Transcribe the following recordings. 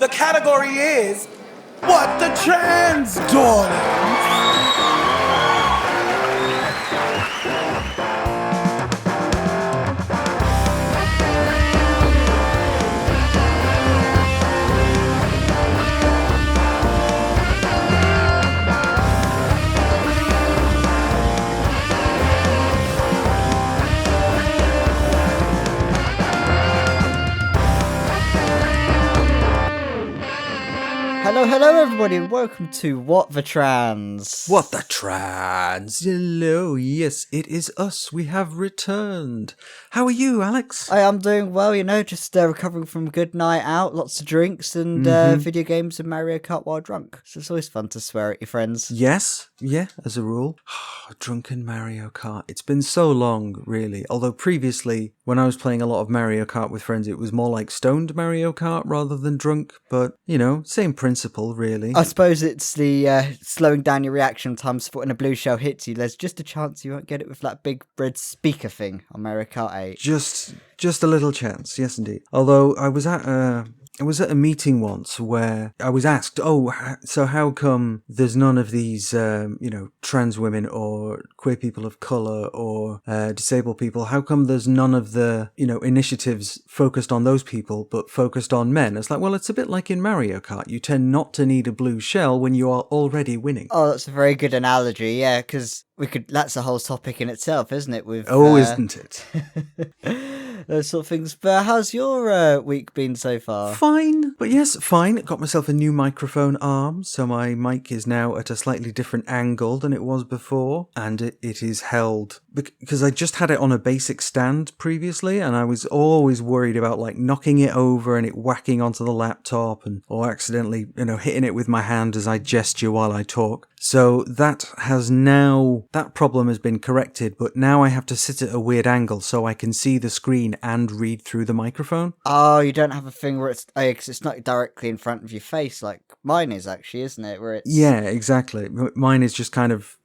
The category is What the Trans Darlings. Hello everybody, and welcome to What the Trans. What the Trans? Hello, yes, it is us. We have returned. How are you, Alex? I am doing well, just recovering from a good night out, lots of drinks and video games and Mario Kart while drunk. So it's always fun to swear at your friends. Yes, yeah, as a rule. Drunken Mario Kart. It's been so long, really. Although previously, when I was playing a lot of Mario Kart with friends, it was more like stoned Mario Kart rather than drunk. But, same principle, really. I suppose it's the slowing down your reaction times for when a blue shell hits you. There's just a chance you won't get it with that big red speaker thing on Mario Kart 8. Just a little chance, yes indeed. Although I was at a meeting once where I was asked, so how come there's none of these, trans women or queer people of colour or disabled people? How come there's none of the, initiatives focused on those people but focused on men? It's like, well, it's a bit like in Mario Kart. You tend not to need a blue shell when you are already winning. Oh, that's a very good analogy, yeah, because that's a whole topic in itself, isn't it? Isn't it? Those sort of things. But how's your week been so far? Fine. But yes, fine. Got myself a new microphone arm, so my mic is now at a slightly different angle than it was before, and it is held because I just had it on a basic stand previously, and I was always worried about knocking it over and it whacking onto the laptop or accidentally, hitting it with my hand as I gesture while I talk. So that problem has been corrected, but now I have to sit at a weird angle so I can see the screen and read through the microphone. Oh, you don't have a thing where because it's not directly in front of your face like mine is actually, isn't it? Where it's... Yeah, exactly. Mine is just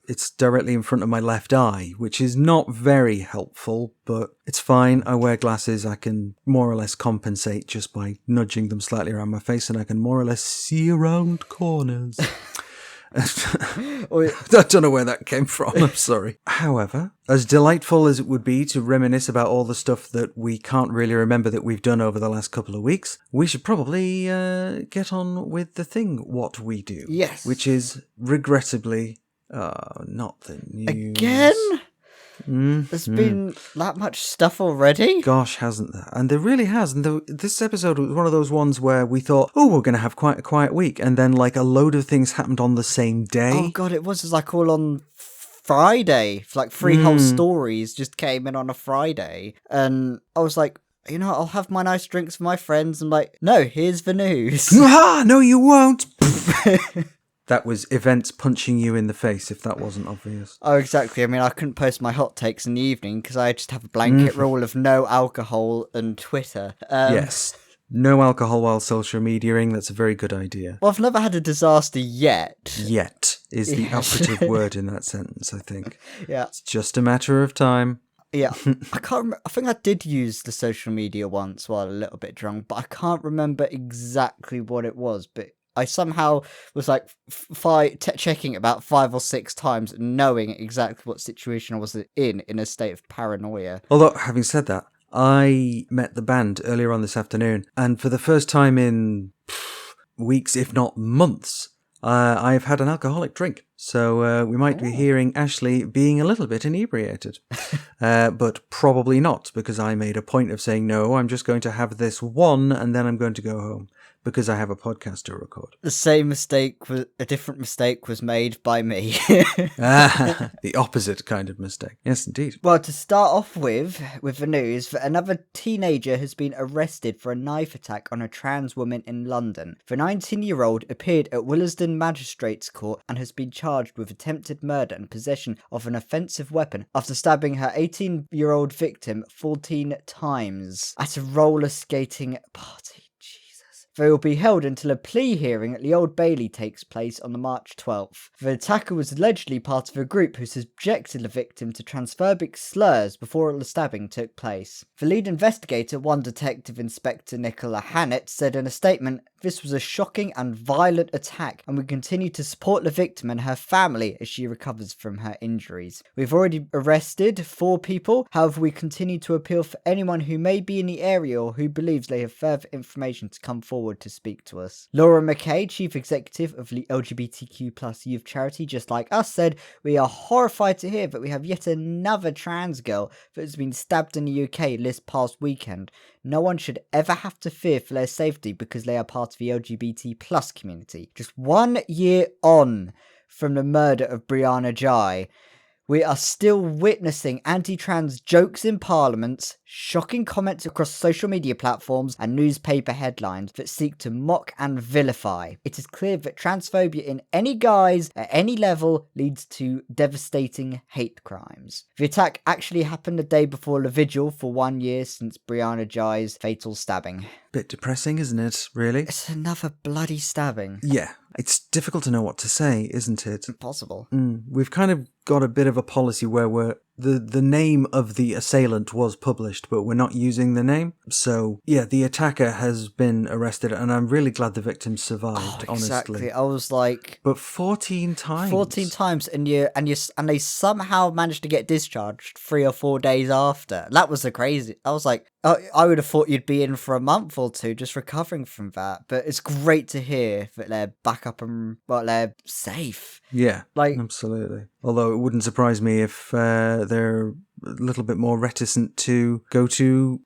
it's directly in front of my left eye, which is not very helpful, but it's fine. I wear glasses. I can more or less compensate just by nudging them slightly around my face, and I can more or less see around corners. I don't know where that came from, I'm sorry. However, as delightful as it would be to reminisce about all the stuff that we can't really remember that we've done over the last couple of weeks, we should probably get on with the thing, what we do. Yes. Which is, regrettably, not the news. Again? There's been that much stuff already? Gosh, hasn't there? And there really has. And this episode was one of those ones where we thought, we're going to have quite a quiet week. And then a load of things happened on the same day. Oh, God, it was all on Friday. Three whole stories just came in on a Friday. And I was like, I'll have my nice drinks for my friends. I'm like, no, here's the news. No, you won't. That was events punching you in the face, if that wasn't obvious. Oh, exactly. I mean, I couldn't post my hot takes in the evening because I just have a blanket rule of no alcohol and Twitter. Yes. No alcohol while social mediaing. That's a very good idea. Well, I've never had a disaster yet. Yet is the operative word in that sentence, I think. Yeah. It's just a matter of time. Yeah, I can't remember. I think I did use the social media once while a little bit drunk, but I can't remember exactly what it was. But I somehow was checking about 5 or 6 times, knowing exactly what situation I was in a state of paranoia. Although, having said that, I met the band earlier on this afternoon, and for the first time in weeks, if not months, I've had an alcoholic drink. So we might be hearing Ashleigh being a little bit inebriated. But probably not, because I made a point of saying, no, I'm just going to have this one, and then I'm going to go home. Because I have a podcast to record. A different mistake was made by me. The opposite kind of mistake. Yes, indeed. Well, to start off with the news, another teenager has been arrested for a knife attack on a trans woman in London. The 19-year-old appeared at Willesden Magistrates Court and has been charged with attempted murder and possession of an offensive weapon after stabbing her 18-year-old victim 14 times at a roller skating party. They will be held until a plea hearing at the Old Bailey takes place on March 12th. The attacker was allegedly part of a group who subjected the victim to transphobic slurs before the stabbing took place. The lead investigator, one Detective Inspector Nicola Hannett, said in a statement, This was a shocking and violent attack, and we continue to support the victim and her family as she recovers from her injuries. We've already arrested 4 people, however we continue to appeal for anyone who may be in the area or who believes they have further information to come forward to speak to us. Laura McKay, Chief Executive of the LGBTQ+ youth charity Just Like Us, said, "We are horrified to hear that we have yet another trans girl that has been stabbed in the UK this past weekend. No one should ever have to fear for their safety because they are part of the LGBT+ community." Just 1 year on from the murder of Brianna Ghey, we are still witnessing anti-trans jokes in parliaments, shocking comments across social media platforms, and newspaper headlines that seek to mock and vilify. It is clear that transphobia in any guise, at any level, leads to devastating hate crimes. The attack actually happened the day before the vigil for 1 year since Brianna Ghey's fatal stabbing. Bit depressing, isn't it, really? It's another bloody stabbing. Yeah, it's difficult to know what to say, isn't it? Impossible. We've kind of got a bit of a policy where the name of the assailant was published, but we're not using the name. So, yeah, the attacker has been arrested, and I'm really glad the victim survived, Exactly. honestly. I was like... But 14 times? 14 times, and they somehow managed to get discharged 3 or 4 days after. That was the crazy... I was like, I would have thought you'd be in for a month or 2 just recovering from that. But it's great to hear that they're back up and, well, they're safe. Yeah, Like, absolutely. Although it wouldn't surprise me if they're a little bit more reticent to go to,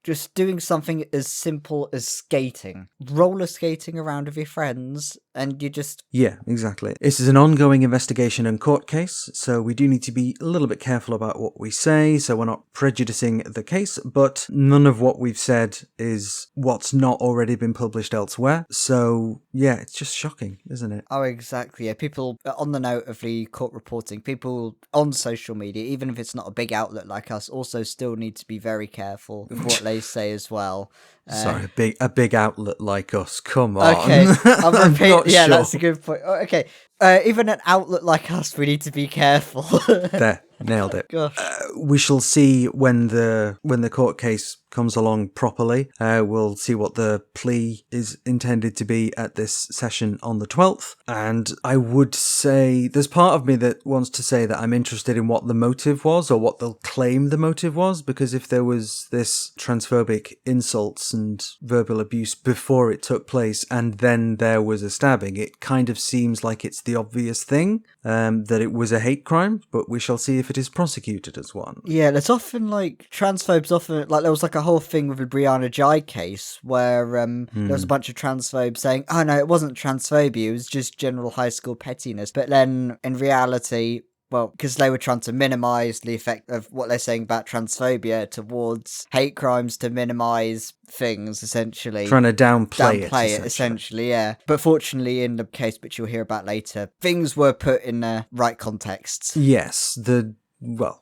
just doing something as simple as skating. Roller skating around with your friends, and you just... Yeah, exactly. This is an ongoing investigation and court case, so we do need to be a little bit careful about what we say, so we're not prejudicing the case, but none of what we've said is what's not already been published elsewhere. So, yeah, it's just shocking, isn't it? Oh, exactly. Yeah, people, on the note of the court reporting, people on social media, even if it's not a big outlet like us, also still need to be very careful with what they say as well. Sorry, a big outlet like us. Come on. Okay, I'll repeat. Yeah, sure. That's a good point. Okay, even an outlet like us, we need to be careful. There, nailed it. Gosh. We shall see when the court case comes along properly. We'll see what the plea is intended to be at this session on the 12th. And I would say there's part of me that wants to say that I'm interested in what the motive was, or what they'll claim the motive was, because if there was this transphobic insults and verbal abuse before it took place and then there was a stabbing, it kind of seems like it's the obvious thing, that it was a hate crime, but we shall see if it is prosecuted as one. Yeah, there's often transphobes often, there was a whole thing with the Brianna Ghey case where there was a bunch of transphobes saying, oh no, it wasn't transphobia, it was just general high school pettiness. But then in reality, well, because they were trying to minimise the effect of what they're saying about transphobia towards hate crimes to minimise things, essentially. Trying to downplay it, essentially, yeah. But fortunately, in the case which you'll hear about later, things were put in the right contexts. Yes, we'll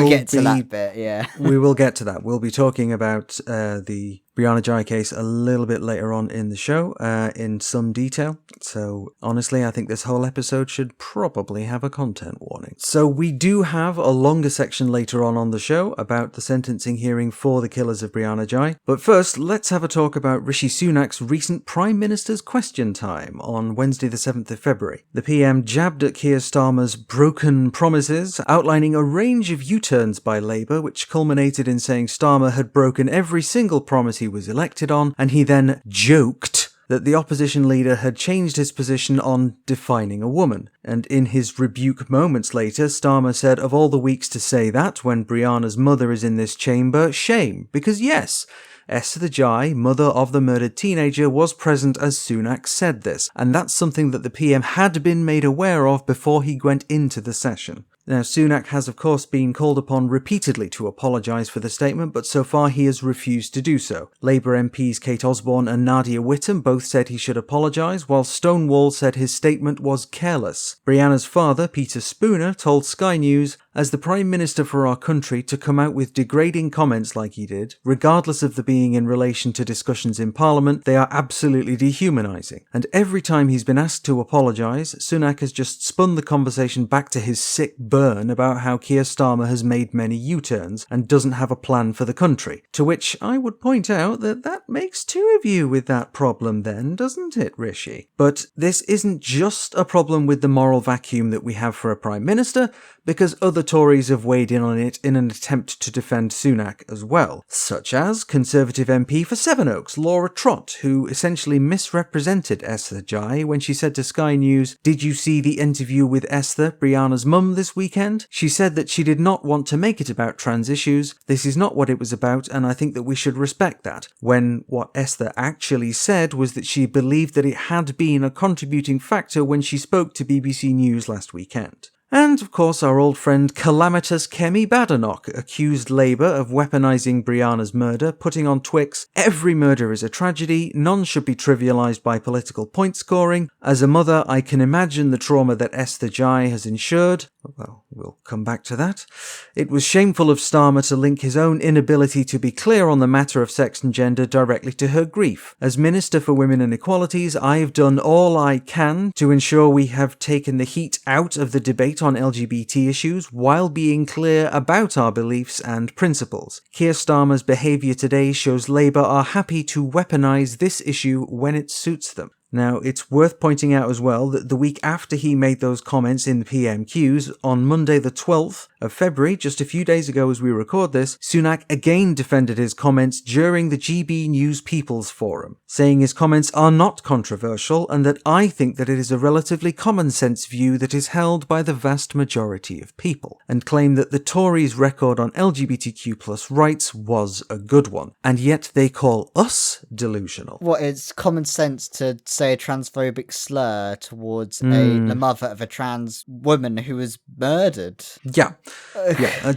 get to that bit, yeah. We will get to that. We'll be talking about the Brianna Ghey case a little bit later on in the show, in some detail. So honestly, I think this whole episode should probably have a content warning. So we do have a longer section later on the show about the sentencing hearing for the killers of Brianna Ghey. But first, let's have a talk about Rishi Sunak's recent Prime Minister's Question Time on Wednesday the 7th of February. The PM jabbed at Kier Starmer's broken promises, outlining a range of U-turns by Labour, which culminated in saying Starmer had broken every single promise he was elected on, and he then joked that the opposition leader had changed his position on defining a woman. And in his rebuke moments later, Starmer said, of all the weeks to say that, when Brianna's mother is in this chamber, shame. Because yes, Esther Ghey, mother of the murdered teenager, was present as Sunak said this, and that's something that the PM had been made aware of before he went into the session. Now, Sunak has of course been called upon repeatedly to apologise for the statement, but so far he has refused to do so. Labour MPs Kate Osborne and Nadia Whittome both said he should apologise, while Stonewall said his statement was careless. Brianna's father, Peter Spooner, told Sky News, as the Prime Minister for our country, to come out with degrading comments like he did, regardless of the being in relation to discussions in Parliament, they are absolutely dehumanising. And every time he's been asked to apologise, Sunak has just spun the conversation back to his sick burn about how Keir Starmer has made many U-turns and doesn't have a plan for the country. To which I would point out that makes two of you with that problem then, doesn't it, Rishi? But this isn't just a problem with the moral vacuum that we have for a Prime Minister, because other Tories have weighed in on it in an attempt to defend Sunak as well, such as Conservative MP for Sevenoaks, Laura Trott, who essentially misrepresented Esther Jai when she said to Sky News, "Did you see the interview with Esther, Brianna's mum, this weekend? She said that she did not want to make it about trans issues. This is not what it was about, and I think that we should respect that." When what Esther actually said was that she believed that it had been a contributing factor when she spoke to BBC News last weekend. And, of course, our old friend Calamitous Kemi Badenoch accused Labour of weaponising Brianna's murder, putting on Twix, "Every murder is a tragedy, none should be trivialised by political point scoring. As a mother, I can imagine the trauma that Esther Jai has endured." Well, we'll come back to that. It was shameful of Starmer to link his own inability to be clear on the matter of sex and gender directly to her grief. As Minister for Women and Equalities, I've done all I can to ensure we have taken the heat out of the debate on LGBT issues while being clear about our beliefs and principles. Keir Starmer's behaviour today shows Labour are happy to weaponise this issue when it suits them. Now, it's worth pointing out as well that the week after he made those comments in the PMQs, on Monday the 12th of February, just a few days ago as we record this, Sunak again defended his comments during the GB News People's Forum, saying his comments are not controversial and that I think that it is a relatively common sense view that is held by the vast majority of people, and claimed that the Tories' record on LGBTQ+ rights was a good one, and yet they call us delusional. What, it's common sense to say a transphobic slur towards the mother of a trans woman who was murdered? Yeah.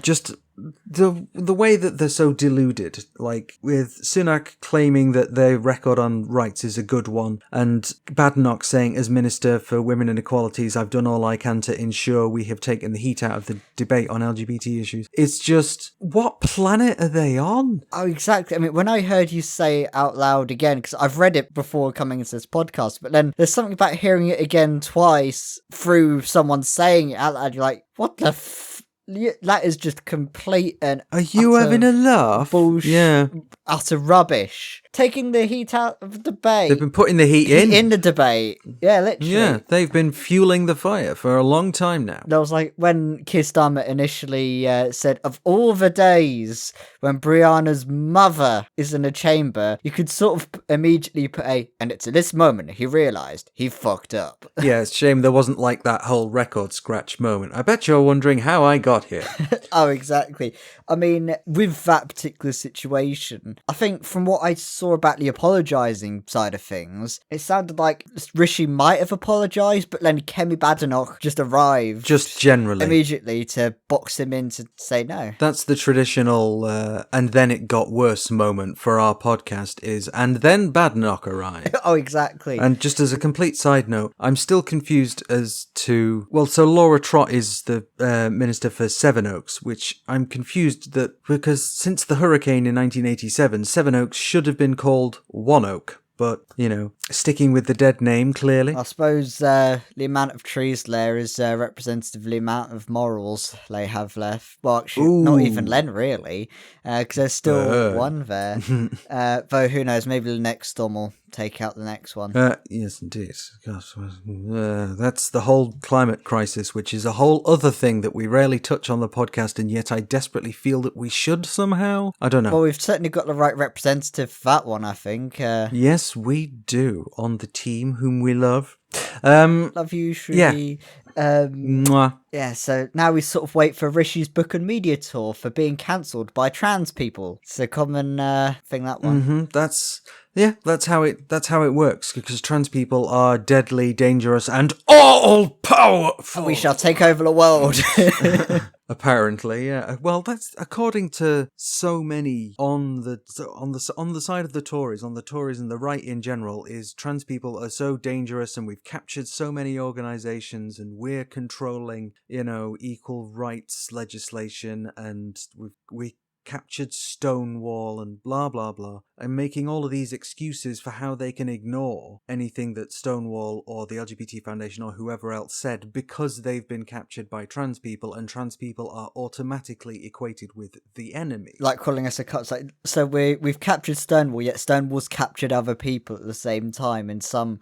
Just the way that they're so deluded, like with Sunak claiming that their record on rights is a good one, and Badenoch saying, as Minister for Women and Equalities, I've done all I can to ensure we have taken the heat out of the debate on LGBT issues. It's just, what planet are they on? Oh, exactly. I mean, when I heard you say it out loud again, because I've read it before coming into this podcast, but then there's something about hearing it again twice through someone saying it out loud, you're like, what the that is just complete and are you having a laugh? Bullshit, yeah, utter rubbish. Taking the heat out of the debate. They've been putting the heat in the debate. Yeah, literally. Yeah, they've been fueling the fire for a long time now. That was like when Keir Starmer initially said, of all the days when Brianna's mother is in a chamber, you could sort of immediately put and it's at this moment he realised he fucked up. Yeah, it's a shame there wasn't like that whole record scratch moment. I bet you're wondering how I got here. Oh, exactly. I mean, with that particular situation, I think from what I saw about the apologising side of things, it sounded like Rishi might have apologised, but then Kemi Badenoch just arrived. Just generally. Immediately to box him in to say no. That's the traditional, and then it got worse moment for our podcast is, and then Badenoch arrived. Oh, exactly. And just as a complete side note, I'm still confused as to, well, so Laura Trott is the Minister for Sevenoaks, which I'm confused that because since the hurricane in 1987, Sevenoaks should have been called One Oak. But, sticking with the dead name, clearly. I suppose the amount of trees there is representative of the amount of morals they have left. Well, actually, not even then, really, because there's still one there. Though, who knows, maybe the next storm will take out the next one. Yes, indeed. Gosh, that's the whole climate crisis, which is a whole other thing that we rarely touch on the podcast, and yet I desperately feel that we should somehow. I don't know. Well, we've certainly got the right representative for that one, I think. Yes, we do, on the team whom we love. Love you, Shruti. Mwah. Yeah, so now we sort of wait for Rishi's book and media tour for being cancelled by trans people. It's a common thing, that one. Mm-hmm. That's how it works, because trans people are deadly, dangerous, and all powerful. We shall take over the world. Apparently, yeah. Well, that's according to so many on the side of the Tories, on the Tories and the right in general, is trans people are so dangerous, and we've captured so many organisations, and we're controlling, equal rights legislation, and we captured Stonewall and blah blah blah. and making all of these excuses for how they can ignore anything that Stonewall or the LGBT Foundation or whoever else said because they've been captured by trans people, and trans people are automatically equated with the enemy. Like calling us a cut. Like, so we've captured Stonewall, yet Stonewall's captured other people at the same time in some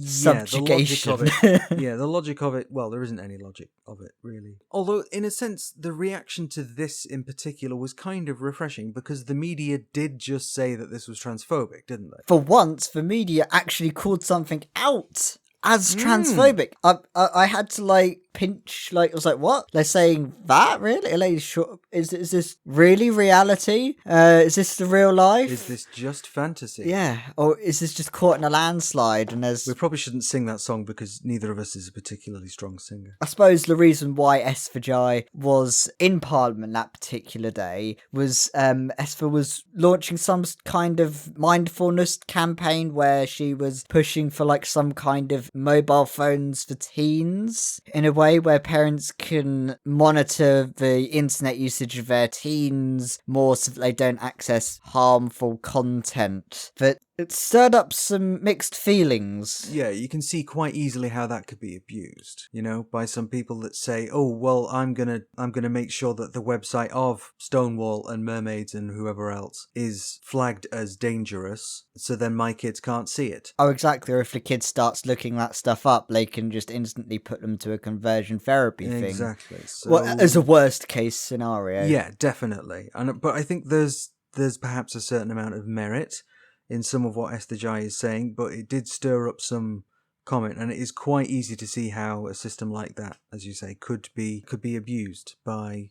subjugation. The logic of it, well, there isn't any logic of it, really. Although, in a sense, the reaction to this in particular was kind of refreshing because the media did just say that this was transphobic, didn't they? For once, the media actually called something out as transphobic. I had to like pinch, like I was like, what? They're saying that? Really? Like, sure, is this really reality? Is this the real life? Is this just fantasy? Yeah, or is this just caught in a landslide? And we probably shouldn't sing that song because neither of us is a particularly strong singer. I suppose the reason why Esther Jai was in Parliament that particular day was Esther was launching some kind of mindfulness campaign where she was pushing for like some kind of mobile phones for teens in a way where parents can monitor the internet usage of their teens more so that they don't access harmful content. But it stirred up some mixed feelings. Yeah, you can see quite easily how that could be abused, you know, by some people that say, oh, well, I'm gonna make sure that the website of Stonewall and Mermaids and whoever else is flagged as dangerous, so then my kids can't see it. Oh, exactly. Or if the kid starts looking that stuff up, they can just instantly put them to a conversion therapy thing. Exactly. So, well, as a worst case scenario. Yeah, definitely. But I think there's perhaps a certain amount of merit in some of what Esther Jai is saying, but it did stir up some comment, and it is quite easy to see how a system like that, as you say, could be abused by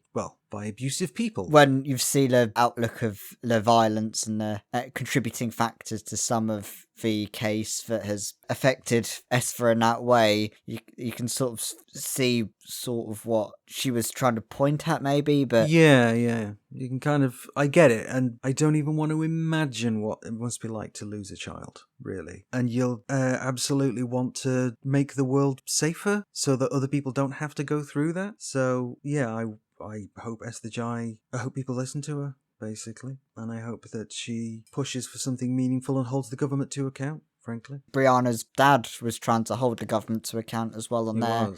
abusive people. When you've seen the outlook of the violence and the contributing factors to some of the case that has affected Esther in that way, you can sort of see sort of what she was trying to point at, maybe. But yeah, you can kind of, I get it, and I don't even want to imagine what it must be like to lose a child, really. And you'll absolutely want to make the world safer so that other people don't have to go through that. So yeah, I hope Esther Jai, I hope people listen to her, basically. And I hope that she pushes for something meaningful and holds the government to account, frankly. Brianna's dad was trying to hold the government to account as well on their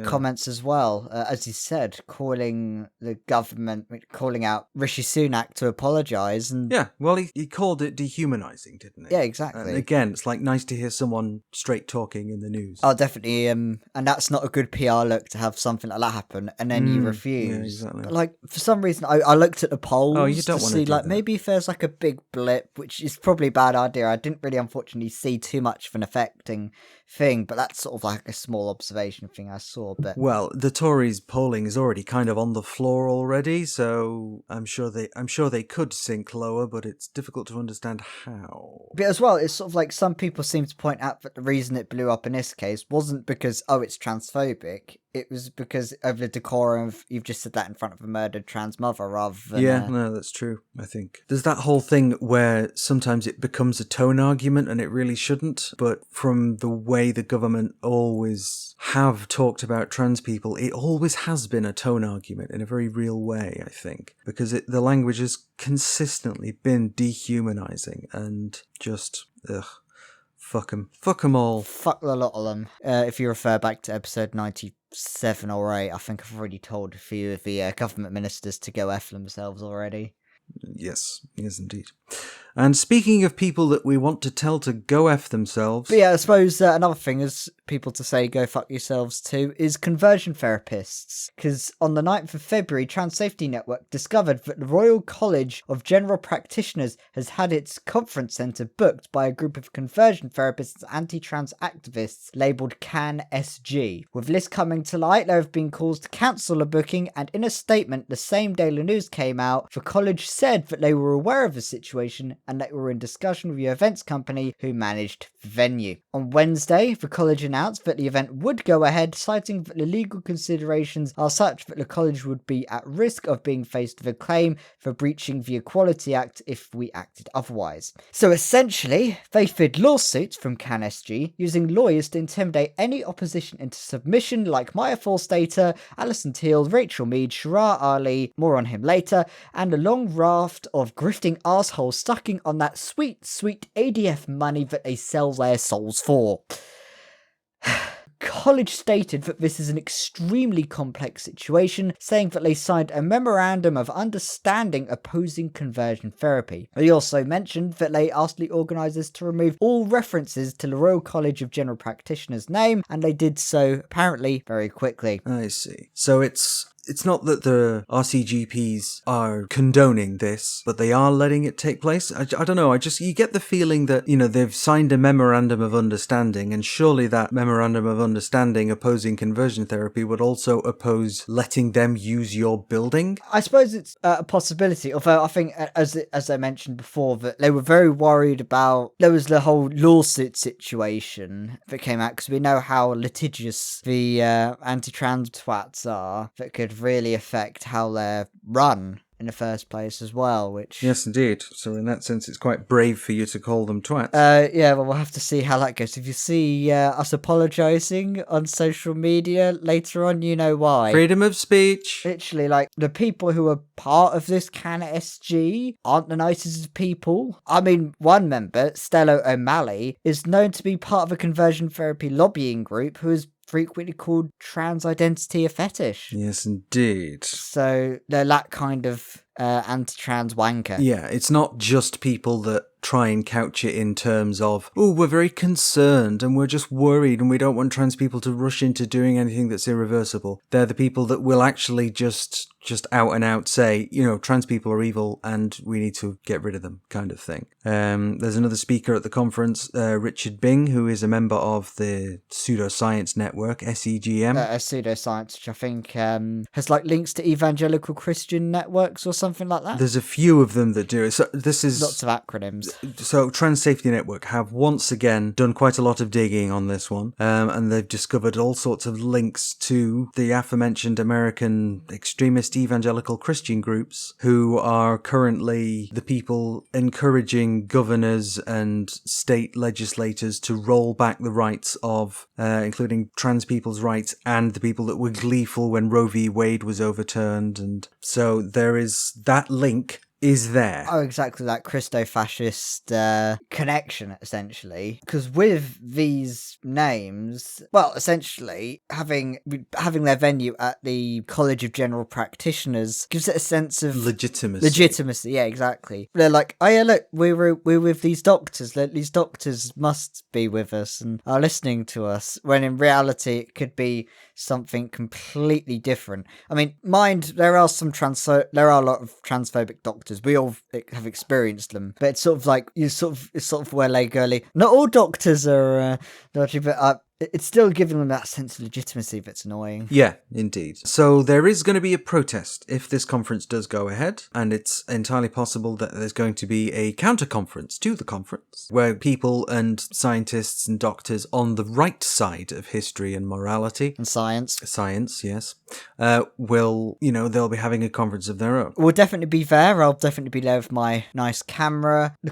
comments as well. As he said, calling out Rishi Sunak to apologise. And yeah, well, he called it dehumanising, didn't he? Yeah, exactly. And again, it's like nice to hear someone straight talking in the news. Oh, definitely. And that's not a good PR look to have something like that happen and then you refuse. Yeah, exactly. Like, for some reason, I looked at the polls you don't to want see, to do like, that. maybe if there's like a big blip, which is probably a bad idea. I didn't really, unfortunately, see too much of an affecting thing, but that's sort of like a small observation thing I saw. But well, the Tories' polling is already kind of on the floor already, so I'm sure they could sink lower, but it's difficult to understand how. But as well, it's sort of like some people seem to point out that the reason it blew up in this case wasn't because it's transphobic. It was because of the decorum of you've just said that in front of a murdered trans mother rather than... Yeah, no, that's true, I think. There's that whole thing where sometimes it becomes a tone argument and it really shouldn't, but from the way the government always have talked about trans people, it always has been a tone argument in a very real way, I think, because the language has consistently been dehumanizing and just, fuck them. Fuck them all. Fuck the lot of them. If you refer back to episode 97 or 8, I think I've already told a few of the government ministers to go F themselves already. Yes indeed. And speaking of people that we want to tell to go F themselves... But yeah, I suppose another thing is people to say go fuck yourselves too is conversion therapists. Because on the 9th of February, Trans Safety Network discovered that the Royal College of General Practitioners has had its conference centre booked by a group of conversion therapists and anti-trans activists labelled CAN-SG. With this coming to light, there have been calls to cancel the booking, and in a statement the same day the news came out, the college said that they were aware of the situation and they were in discussion with the events company who managed the venue. On Wednesday, the college announced that the event would go ahead, citing that the legal considerations are such that the college would be at risk of being faced with a claim for breaching the Equality Act if we acted otherwise. So essentially, they feared lawsuits from CAN-SG, using lawyers to intimidate any opposition into submission like Maya Forstater, Alison Teal, Rachel Mead, Shara Ali, more on him later, and a long raft of grifting assholes souls, sucking on that sweet, sweet ADF money that they sell their souls for. College stated that this is an extremely complex situation, saying that they signed a memorandum of understanding opposing conversion therapy. They also mentioned that they asked the organisers to remove all references to the Royal College of General Practitioners' name, and they did so apparently very quickly. I see. So it's not that the RCGPs are condoning this, but they are letting it take place. I don't know. You get the feeling that, they've signed a memorandum of understanding, and surely that memorandum of understanding opposing conversion therapy would also oppose letting them use your building. I suppose it's a possibility, although I think, as I mentioned before, that they were very worried about, there was the whole lawsuit situation that came out, because we know how litigious the anti-trans twats are, that could really affect how they're run in the first place as well, which... Yes, indeed. So in that sense, it's quite brave for you to call them twats. Yeah, well, we'll have to see how that goes. If you see us apologising on social media later on, you know why. Freedom of speech. Literally, like, the people who are part of this Can SG aren't the nicest of people. I mean, one member, Stella O'Malley, is known to be part of a conversion therapy lobbying group who is frequently called trans identity a fetish. Yes, indeed. So they're that kind of anti-trans wanker. Yeah, it's not just people that try and couch it in terms of, oh, we're very concerned and we're just worried and we don't want trans people to rush into doing anything that's irreversible. They're the people that will actually just out and out say, trans people are evil and we need to get rid of them, kind of thing. There's another speaker at the conference, Richard Bing, who is a member of the Pseudoscience Network, SEGM. Pseudoscience, which I think has links to evangelical Christian networks or something like that. There's a few of them that do it. So this is lots of acronyms. So Trans Safety Network have once again done quite a lot of digging on this one, and they've discovered all sorts of links to the aforementioned American extremist evangelical Christian groups who are currently the people encouraging governors and state legislators to roll back the rights of, including trans people's rights and the people that were gleeful when Roe v. Wade was overturned. And so there is that link is there. Oh, exactly, that Christo-fascist connection, essentially. Because with these names, well, essentially, having their venue at the College of General Practitioners gives it a sense of legitimacy, yeah, exactly. They're like, oh yeah, look, we're with these doctors. These doctors must be with us and are listening to us, when in reality it could be something completely different. I mean, there are a lot of transphobic doctors. We all have experienced them, but it's sort of like it's sort of where they go, not all doctors are dodgy, but it's still giving them that sense of legitimacy that's annoying. Yeah, indeed. So there is going to be a protest if this conference does go ahead, and it's entirely possible that there's going to be a counter-conference to the conference, where people and scientists and doctors on the right side of history and morality... And science. Science, yes. They'll be having a conference of their own. We'll definitely be there. I'll definitely be there with my nice camera. The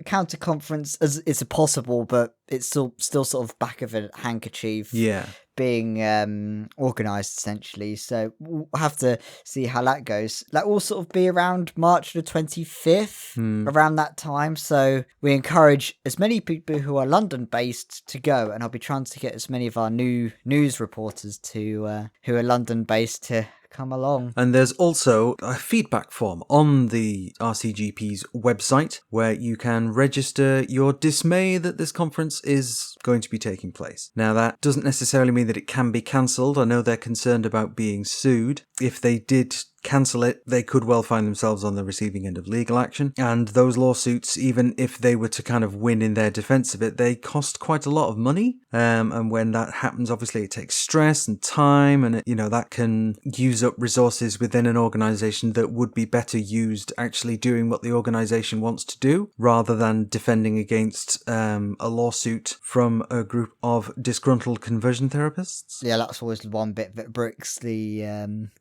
counter-conference is possible, but it's still sort of back of a handkerchief. Yeah. Being organised, essentially. So we'll have to see how that goes. That will sort of be around March the 25th, around that time. So we encourage as many people who are London-based to go, and I'll be trying to get as many of our new news reporters who are London-based to come along. And there's also a feedback form on the RCGP's website where you can register your dismay that this conference is going to be taking place. Now, that doesn't necessarily mean that it can be cancelled. I know they're concerned about being sued. If they did cancel it, they could well find themselves on the receiving end of legal action. And those lawsuits, even if they were to kind of win in their defense of it, they cost quite a lot of money. And when that happens, obviously it takes stress and time, and that can use up resources within an organization that would be better used actually doing what the organization wants to do, rather than defending against a lawsuit from a group of disgruntled conversion therapists. Yeah, that's always the one bit that bricks the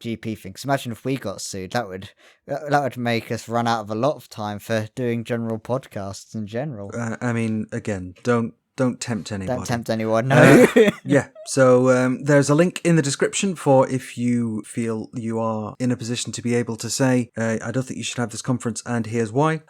GP thing. 'Cause imagine if we got sued, that would make us run out of a lot of time for doing general podcasts in general. I mean, again, don't Don't tempt anybody. Don't tempt anyone, no. Yeah, so there's a link in the description for if you feel you are in a position to be able to say, I don't think you should have this conference and here's why.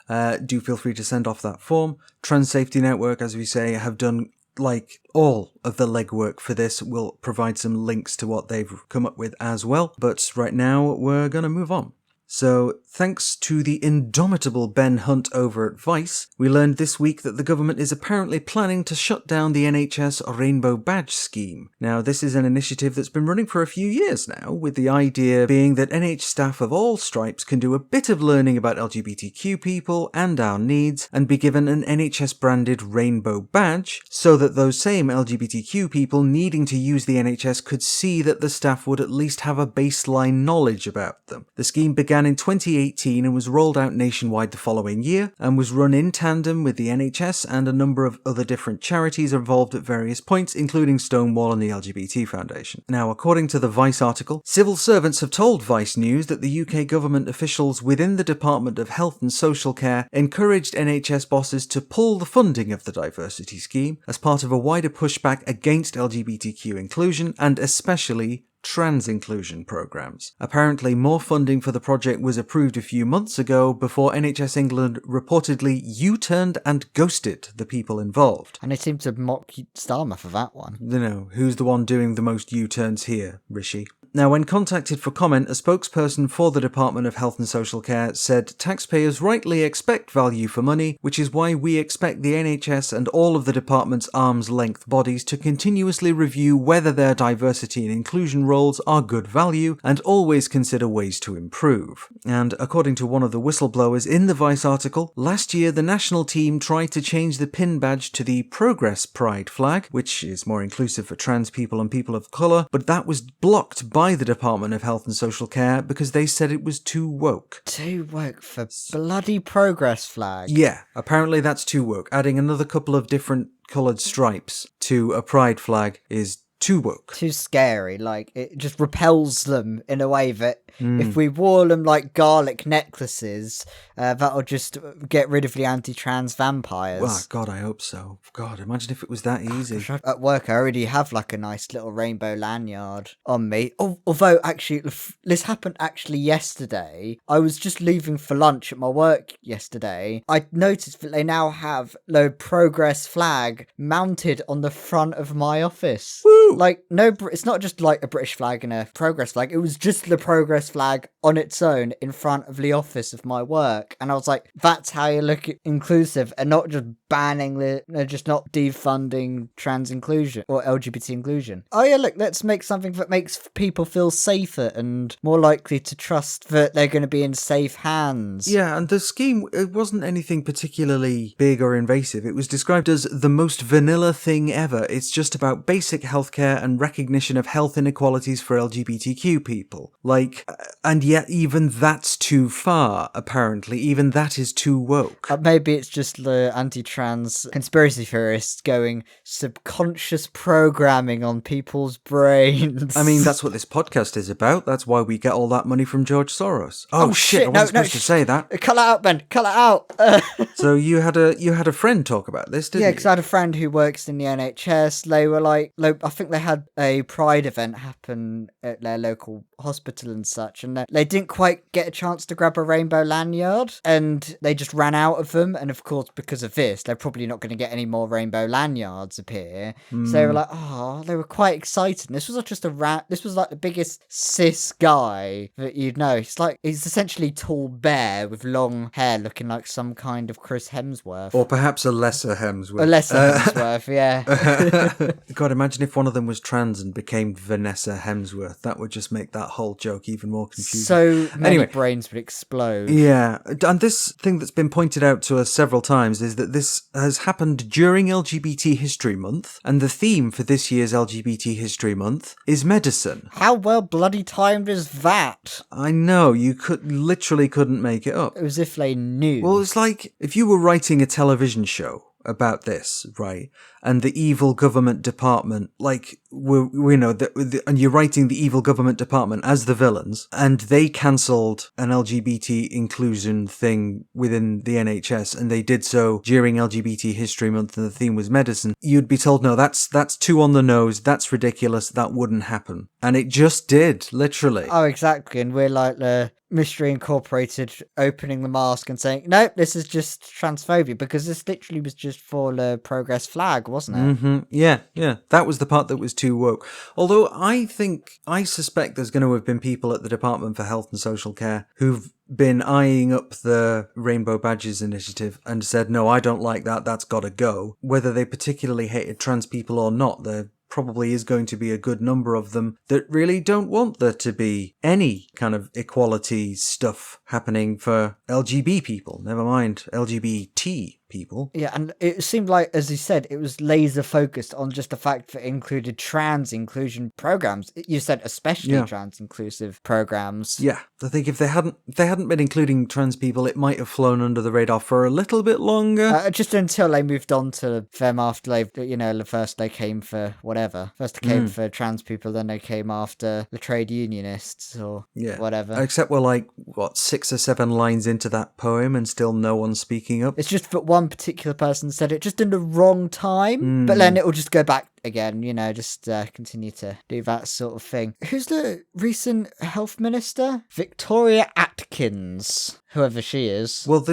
Do feel free to send off that form. Trans Safety Network, as we say, have done like all of the legwork for this. We'll provide some links to what they've come up with as well. But right now, we're going to move on. So, thanks to the indomitable Ben Hunt over at Vice, we learned this week that the government is apparently planning to shut down the NHS Rainbow Badge scheme. Now, this is an initiative that's been running for a few years now, with the idea being that NH staff of all stripes can do a bit of learning about LGBTQ people and our needs, and be given an NHS-branded Rainbow Badge, so that those same LGBTQ people needing to use the NHS could see that the staff would at least have a baseline knowledge about them. The scheme began in 2018 and was rolled out nationwide the following year, and was run in tandem with the NHS and a number of other different charities involved at various points, including Stonewall and the LGBT Foundation. Now, according to the Vice article, civil servants have told Vice News that the UK government officials within the Department of Health and Social Care encouraged NHS bosses to pull the funding of the diversity scheme as part of a wider pushback against LGBTQ inclusion, and especially trans inclusion programs. Apparently, more funding for the project was approved a few months ago before NHS England reportedly U-turned and ghosted the people involved. And they seem to mock Starmer for that one. You know, who's the one doing the most U-turns here, Rishi? Now, when contacted for comment, a spokesperson for the Department of Health and Social Care said taxpayers rightly expect value for money, which is why we expect the NHS and all of the department's arm's-length bodies to continuously review whether their diversity and inclusion roles are good value and always consider ways to improve. And according to one of the whistleblowers in the Vice article, last year the national team tried to change the pin badge to the Progress Pride flag, which is more inclusive for trans people and people of colour, but that was blocked by the Department of Health and Social Care because they said it was too woke. Too woke for bloody Progress flag. Yeah, apparently that's too woke. Adding another couple of different coloured stripes to a pride flag is too woke. Too scary. Like, it just repels them in a way that if we wore them like garlic necklaces, that'll just get rid of the anti-trans vampires. Well, God, I hope so. God, imagine if it was that easy. At work, I already have like a nice little rainbow lanyard on me. Although, actually, this happened actually yesterday. I was just leaving for lunch at my work yesterday. I noticed that they now have the Progress flag mounted on the front of my office. Woo! Like, no, it's not just like a British flag and a Progress flag. It was just the Progress flag on its own in front of the office of my work. And I was like, that's how you look inclusive, and not just banning just not defunding trans inclusion or LGBT inclusion. Oh yeah, look, let's make something that makes people feel safer and more likely to trust that they're going to be in safe hands. Yeah, and the scheme, it wasn't anything particularly big or invasive. It was described as the most vanilla thing ever. It's just about basic healthcare and recognition of health inequalities for LGBTQ people. Like, and yet even that's too far, apparently. Even that is too woke. Maybe it's just the anti-trans conspiracy theorists going subconscious programming on people's brains. I mean, that's what this podcast is about. That's why we get all that money from George Soros. Oh shit, I wasn't supposed to say that. Cut it out, Ben. Cut it out. So you had a friend talk about this, didn't you? Yeah, because I had a friend who works in the NHS. They were like, I think they had a Pride event happen at their local hospital and such, and they didn't quite get a chance to grab a rainbow lanyard, and they just ran out of them. And of course, because of this, they're probably not going to get any more rainbow lanyards appear. So they were like, they were quite excited. And this was not just this was like the biggest cis guy that you'd know. He's essentially tall bear with long hair, looking like some kind of Chris Hemsworth, or perhaps a lesser Hemsworth. A lesser Hemsworth, yeah. God, imagine if one of them was trans and became Vanessa Hemsworth. That would just make that whole joke even more confusing. So many brains would explode. Yeah, and this thing that's been pointed out to us several times is that this has happened during LGBT History Month, and the theme for this year's LGBT History Month is medicine. How well bloody timed is that? I know, you literally couldn't make it up. It was as if they knew. Well, it's like if you were writing a television show about this, right? And the evil government department, like, we know that, and you're writing the evil government department as the villains, and they cancelled an LGBT inclusion thing within the NHS, and they did so during LGBT History Month, and the theme was medicine. You'd be told, no, that's too on the nose, that's ridiculous, that wouldn't happen. And it just did, literally. Oh, exactly. And we're like the Mystery Incorporated opening the mask and saying, no, this is just transphobia, because this literally was just for the progress flag, wasn't it? Mm-hmm. Yeah. That was the part that was too woke. Although I suspect there's going to have been people at the Department for Health and Social Care who've been eyeing up the Rainbow Badges initiative and said, no, I don't like that, that's got to go. Whether they particularly hated trans people or not, there probably is going to be a good number of them that really don't want there to be any kind of equality stuff happening for LGBT people, never mind LGBT people. Yeah, and it seemed like, as you said, it was laser focused on just the fact that it included trans inclusion programs. You said especially trans inclusive programs. Yeah, I think if they hadn't been including trans people, it might have flown under the radar for a little bit longer. Just until they moved on to them after the first they came for whatever. First they came for trans people, then they came after the trade unionists or whatever. Except we're like, 6 or 7 lines into that poem and still no one's speaking up. It's just that one particular person said it just in the wrong time, but then it will just go back again, just continue to do that sort of thing. Who's the recent health minister? Victoria Atkins, whoever she is. Well,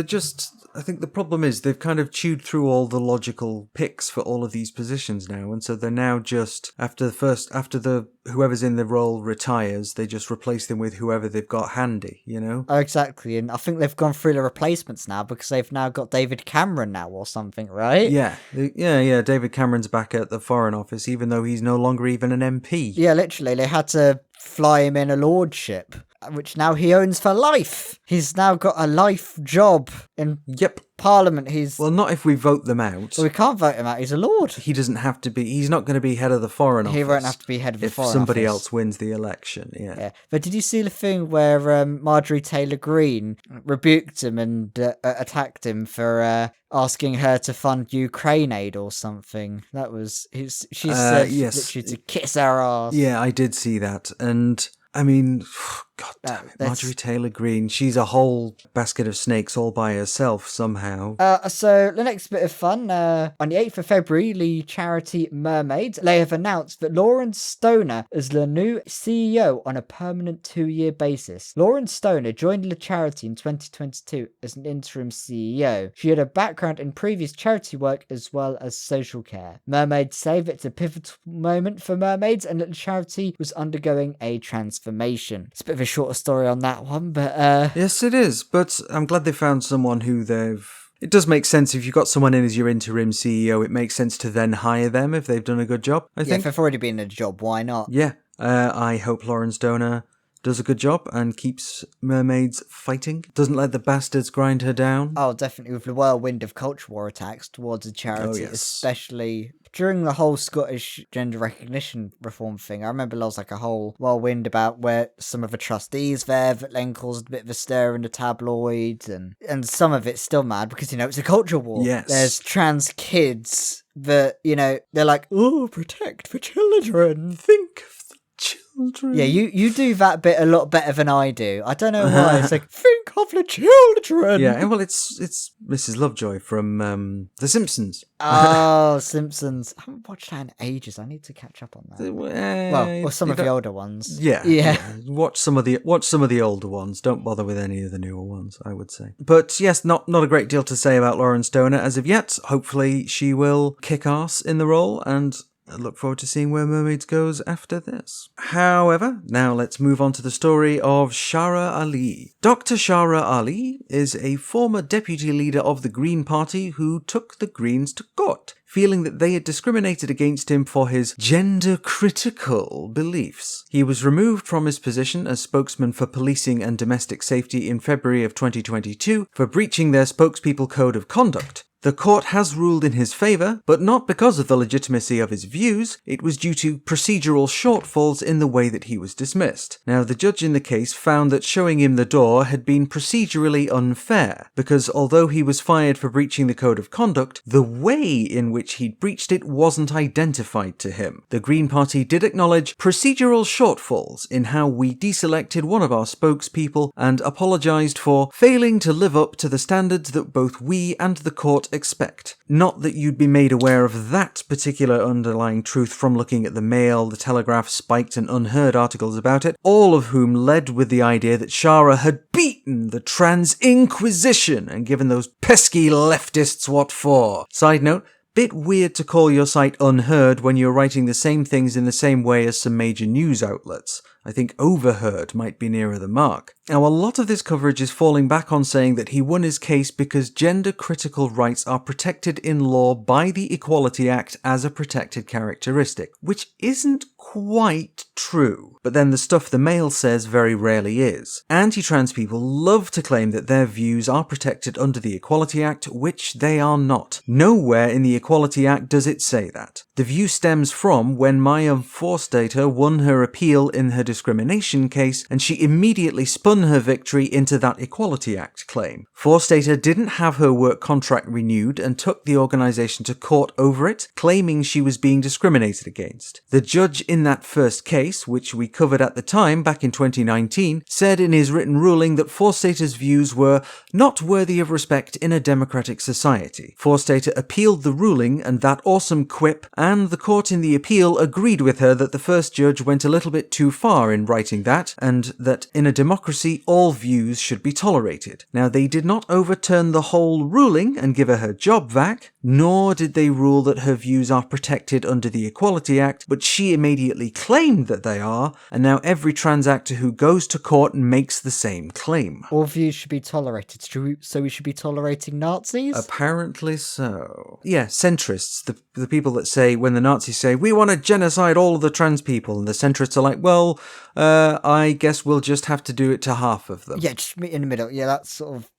I think the problem is they've kind of chewed through all the logical picks for all of these positions now, and so they're now just, after whoever's in the role retires, they just replace them with whoever they've got handy, Oh, exactly, and I think they've gone through the replacements now because they've now got David Cameron now or something, right? Yeah, David Cameron's back at the Foreign Office, even though he's no longer even an MP. Yeah, literally, they had to fly him in a lordship, which now he owns for life. He's now got a life job in Parliament. Well, not if we vote them out. Well, we can't vote him out. He's a lord. He doesn't have to be. He's not going to be head of the Foreign Office. He won't have to be head of the Foreign Office. If somebody else wins the election, yeah. But did you see the thing where Marjorie Taylor Greene rebuked him and attacked him for asking her to fund Ukraine aid or something? That was she said literally to kiss her ass. Yeah, I did see that, and I mean, God damn it, Marjorie Taylor Greene, she's a whole basket of snakes all by herself somehow. So the next bit of fun, on the 8th of February, the charity Mermaids, they have announced that Lauren Stoner is the new CEO on a permanent 2-year basis. Lauren Stoner joined the charity in 2022 as an interim CEO. She had a background in previous charity work as well as social care. Mermaids say that it's a pivotal moment for mermaids and that the charity was undergoing a transformation. It's a bit of a shorter story on that one, but yes, it is, but I'm glad they found someone who it does make sense if you've got someone in as your interim CEO, it makes sense to then hire them if they've done a good job, I think. If they've already been in a job, why not? Yeah, I hope Lauren Stoner does a good job and keeps mermaids fighting. Doesn't let the bastards grind her down. Oh, definitely, with the whirlwind of culture war attacks towards the charity, especially during the whole Scottish gender recognition reform thing. I remember there was like a whole whirlwind about where some of the trustees there that then caused a bit of a stir in the tabloids, and some of it's still mad because, it's a culture war. Yes. There's trans kids that, they're like, oh, protect the children. Think of the children. Yeah, you do that bit a lot better than I do. I don't know why. It's like, think of the children. Yeah, well, it's Mrs. Lovejoy from The Simpsons. Oh, Simpsons. I haven't watched that in ages. I need to catch up on that. Or some of the older ones. Yeah. Watch some of the older ones. Don't bother with any of the newer ones, I would say. But yes, not a great deal to say about Lauren Stoner as of yet. Hopefully she will kick ass in the role, and I look forward to seeing where Mermaids goes after this. However, now let's move on to the story of Shara Ali. Dr. Shara Ali is a former deputy leader of the Green Party who took the Greens to court, feeling that they had discriminated against him for his gender-critical beliefs. He was removed from his position as spokesman for policing and domestic safety in February of 2022 for breaching their spokespeople code of conduct. The court has ruled in his favour, but not because of the legitimacy of his views. It was due to procedural shortfalls in the way that he was dismissed. Now, the judge in the case found that showing him the door had been procedurally unfair, because although he was fired for breaching the code of conduct, the way in which he'd breached it wasn't identified to him. The Green Party did acknowledge procedural shortfalls in how we deselected one of our spokespeople and apologised for failing to live up to the standards that both we and the court expect. Not that you'd be made aware of that particular underlying truth from looking at the Mail, the Telegraph, Spiked and Unheard articles about it, all of whom led with the idea that Shara had beaten the Trans Inquisition and given those pesky leftists what for. Side note, bit weird to call your site Unheard when you're writing the same things in the same way as some major news outlets. I think Overheard might be nearer the mark. Now, a lot of this coverage is falling back on saying that he won his case because gender-critical rights are protected in law by the Equality Act as a protected characteristic, which isn't quite true. But then the stuff the Mail says very rarely is. Anti-trans people love to claim that their views are protected under the Equality Act, which they are not. Nowhere in the Equality Act does it say that. The view stems from when Maya Forstater won her appeal in her discrimination case, and she immediately spun her victory into that Equality Act claim. Forstater didn't have her work contract renewed and took the organisation to court over it, claiming she was being discriminated against. The judge in that first case, which we covered at the time back in 2019, said in his written ruling that Forstater's views were not worthy of respect in a democratic society. Forstater appealed the ruling and that awesome quip, and the court in the appeal agreed with her that the first judge went a little bit too far in writing that, and that in a democracy all views should be tolerated. Now, they did not overturn the whole ruling and give her job back, nor did they rule that her views are protected under the Equality Act, but she immediately claimed that they are, and now every trans actor who goes to court makes the same claim. All views should be tolerated, so we should be tolerating Nazis? Apparently so. Yeah, centrists, the people that say, when the Nazis say, we want to genocide all of the trans people, and the centrists are like, well, I guess we'll just have to do it to half of them. Yeah, just meet in the middle. Yeah, that's sort of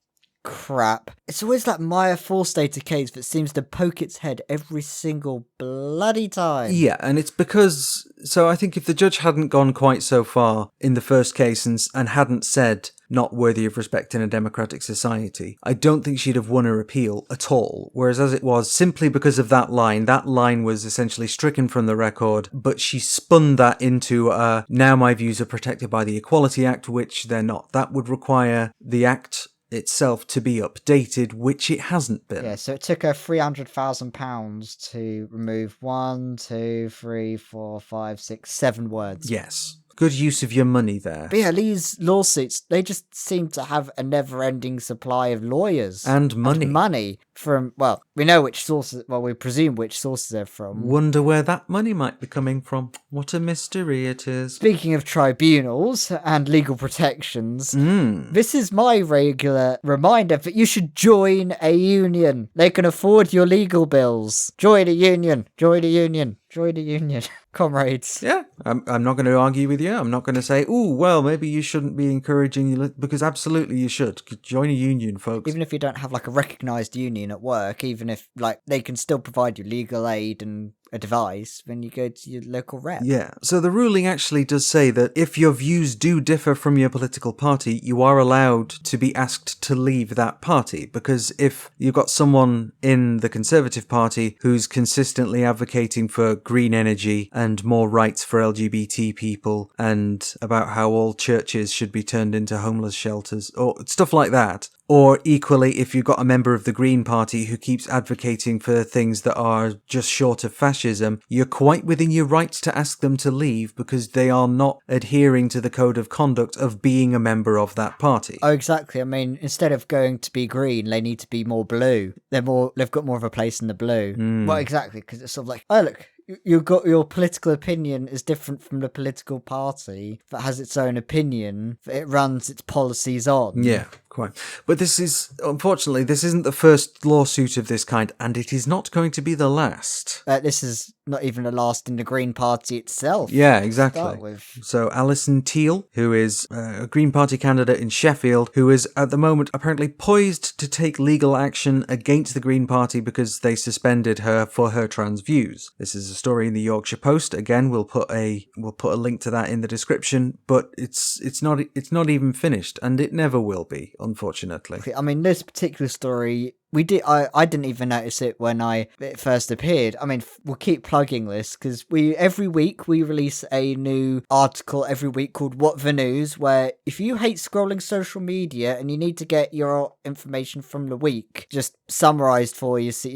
crap. It's always that Maya Forstater case that seems to poke its head every single bloody time. Yeah, and it's because... So I think if the judge hadn't gone quite so far in the first case and hadn't said not worthy of respect in a democratic society, I don't think she'd have won her appeal at all. Whereas as it was, simply because of that line was essentially stricken from the record, but she spun that into now my views are protected by the Equality Act, which they're not. That would require the Act itself to be updated, which it hasn't been. Yeah, so it took her £300,000 to remove 1, 2, 3, 4, 5, 6, 7 words. Yes. Good use of your money there. But yeah, these lawsuits, they just seem to have a never-ending supply of lawyers. And money. And money from, well, we know which sources, well, we presume which sources they're from. Wonder where that money might be coming from. What a mystery it is. Speaking of tribunals and legal protections, this is my regular reminder that you should join a union. They can afford your legal bills. Join a union. Join a union. Join a union. Comrades. Yeah, I'm not going to argue with you. I'm not going to say, oh, well, maybe you shouldn't be encouraging you, because absolutely you should. Join a union, folks. Even if you don't have like a recognised union at work, even if like they can still provide you legal aid and advice when you go to your local rep. Yeah, so the ruling actually does say that if your views do differ from your political party, you are allowed to be asked to leave that party, because if you've got someone in the Conservative Party who's consistently advocating for green energy and more rights for LGBT people and about how all churches should be turned into homeless shelters or stuff like that, or equally, if you've got a member of the Green Party who keeps advocating for things that are just short of fascism, you're quite within your rights to ask them to leave because they are not adhering to the code of conduct of being a member of that party. Oh, exactly. I mean, instead of going to be green, they need to be more blue. They've got more of a place in the blue. Well, exactly, because it's sort of like, oh, look, you've got your political opinion is different from the political party that has its own opinion that it runs its policies on. Yeah. Quite. But unfortunately, this isn't the first lawsuit of this kind, and it is not going to be the last. This is not even the last in the Green Party itself. Yeah, to exactly. start with. So Alison Teal, who is a Green Party candidate in Sheffield, who is at the moment apparently poised to take legal action against the Green Party because they suspended her for her trans views. This is a story in the Yorkshire Post. Again, we'll put a link to that in the description, but it's not even finished, and it never will be, unfortunately. I mean, this particular story, I didn't even notice it when it first appeared. I mean, we'll keep plugging this because every week we release a new article every week called What the News, where if you hate scrolling social media and you need to get your information from the week just summarized for you, so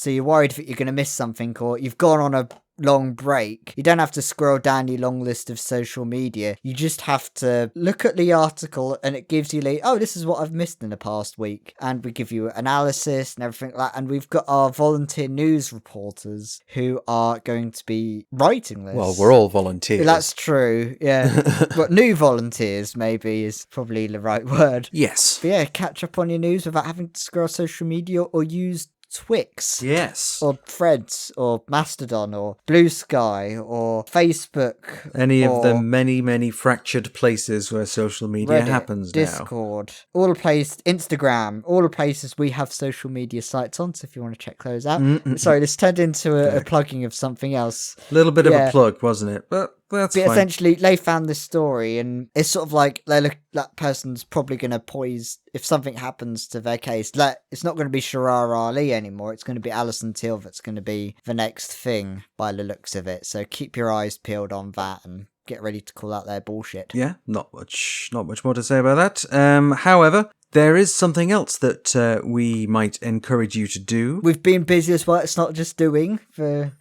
you're worried that you're going to miss something, or you've gone on a long break, you don't have to scroll down your long list of social media. You just have to look at the article and it gives you this is what I've missed in the past week, and we give you analysis and everything like that. And we've got our volunteer news reporters who are going to be writing this. Well, we're all volunteers. That's true, yeah. But new volunteers maybe is probably the right word. Yes. But yeah, catch up on your news without having to scroll social media or use Twix. Yes. Or Threads, or Mastodon, or Blue Sky, or Facebook. Any of the many, many fractured places where social media Reddit, happens Discord, all the places, Instagram, all the places we have social media sites on, so if you want to check those out. Sorry, this turned into a plugging of something else. A little bit of a plug, wasn't it? But that's fine. Essentially, they found this story, and it's sort of like that person's probably going to poise if something happens to their case. It's not going to be Sharar Ali anymore. It's going to be Alison Teal that's going to be the next thing by the looks of it. So keep your eyes peeled on that and get ready to call out their bullshit. Yeah, not much more to say about that. However, there is something else that we might encourage you to do. We've been busy as well. It's not just doing.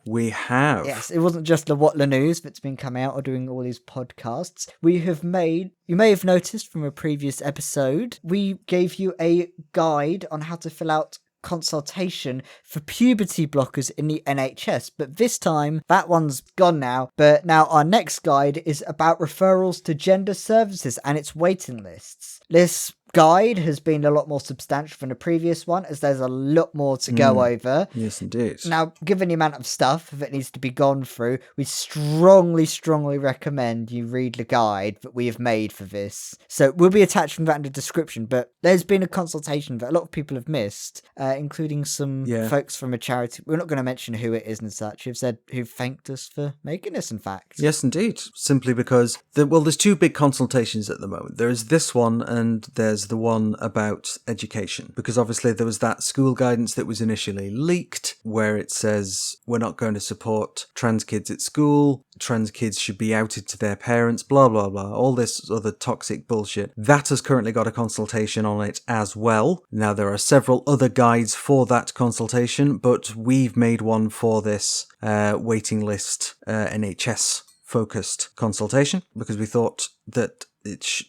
We have. Yes, it wasn't just the What the News that's been coming out or doing all these podcasts. We have made, you may have noticed from a previous episode, we gave you a guide on how to fill out consultation for puberty blockers in the NHS, but this time that one's gone now. But now our next guide is about referrals to gender services and its waiting lists. This guide has been a lot more substantial than the previous one, as there's a lot more to go over. Yes, indeed. Now, given the amount of stuff that needs to be gone through, we strongly recommend you read the guide that we have made for this. So we'll be attaching that in the description, but there's been a consultation that a lot of people have missed, including some folks from a charity. We're not going to mention who it is and such, who've thanked us for making this, in fact. Yes, indeed. Simply because, there's two big consultations at the moment. There is this one, and there's the one about education, because obviously there was that school guidance that was initially leaked where it says we're not going to support trans kids at school, trans kids should be outed to their parents, blah blah blah, all this other toxic bullshit. That has currently got a consultation on it as well. Now there are several other guides for that consultation, but we've made one for this waiting list NHS focused consultation because we thought that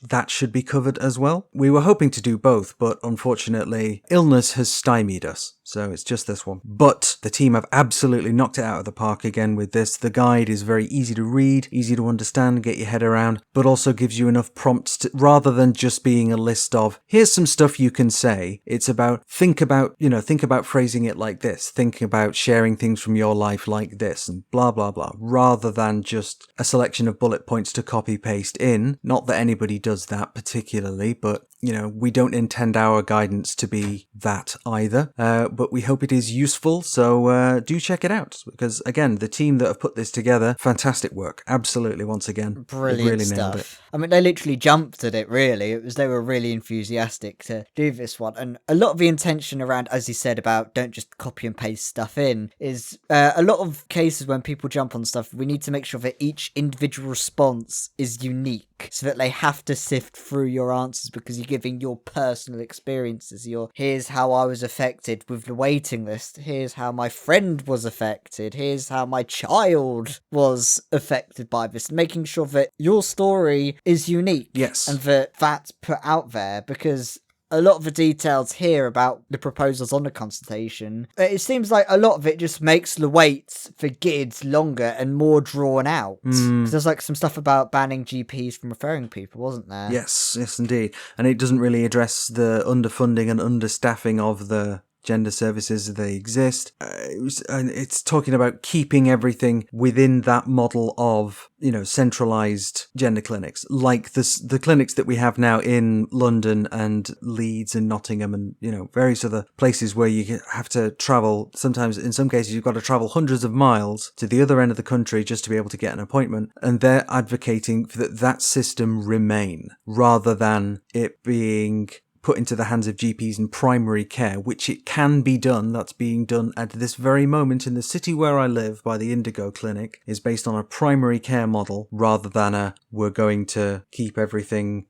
that should be covered as well. We were hoping to do both, but unfortunately illness has stymied us, so it's just this one. But the team have absolutely knocked it out of the park again with this. The guide is very easy to read, easy to understand, get your head around, but also gives you enough prompts to, rather than just being a list of here's some stuff you can say. It's about think about phrasing it like this, think about sharing things from your life like this, and blah blah blah, rather than just a selection of bullet points to copy paste in. Not that anybody does that particularly, but we don't intend our guidance to be that either, but we hope it is useful, so do check it out, because again, the team that have put this together, fantastic work, absolutely, once again. Brilliant really stuff. Nailed it. I mean, they literally jumped at it, really. They were really enthusiastic to do this one, and a lot of the intention around, as you said, about don't just copy and paste stuff in, is a lot of cases when people jump on stuff, we need to make sure that each individual response is unique, so that they have to sift through your answers, because you're giving your personal experiences. Here's how I was affected with the waiting list, here's how my friend was affected, here's how my child was affected by this, making sure that your story is unique. Yes. And that's put out there, because a lot of the details here about the proposals on the consultation, it seems like a lot of it just makes the waits for GIDs longer and more drawn out. 'Cause there's like some stuff about banning GPs from referring people, wasn't there? Yes, indeed. And it doesn't really address the underfunding and understaffing of the gender services as they exist. It's talking about keeping everything within that model of, centralized gender clinics, like the clinics that we have now in London and Leeds and Nottingham and, various other places where you have to travel. Sometimes, in some cases, you've got to travel hundreds of miles to the other end of the country just to be able to get an appointment. And they're advocating that system remain rather than it being put into the hands of GPs in primary care, which it can be done. That's being done at this very moment in the city where I live by the Indigo Clinic, is based on a primary care model rather than we're going to keep everything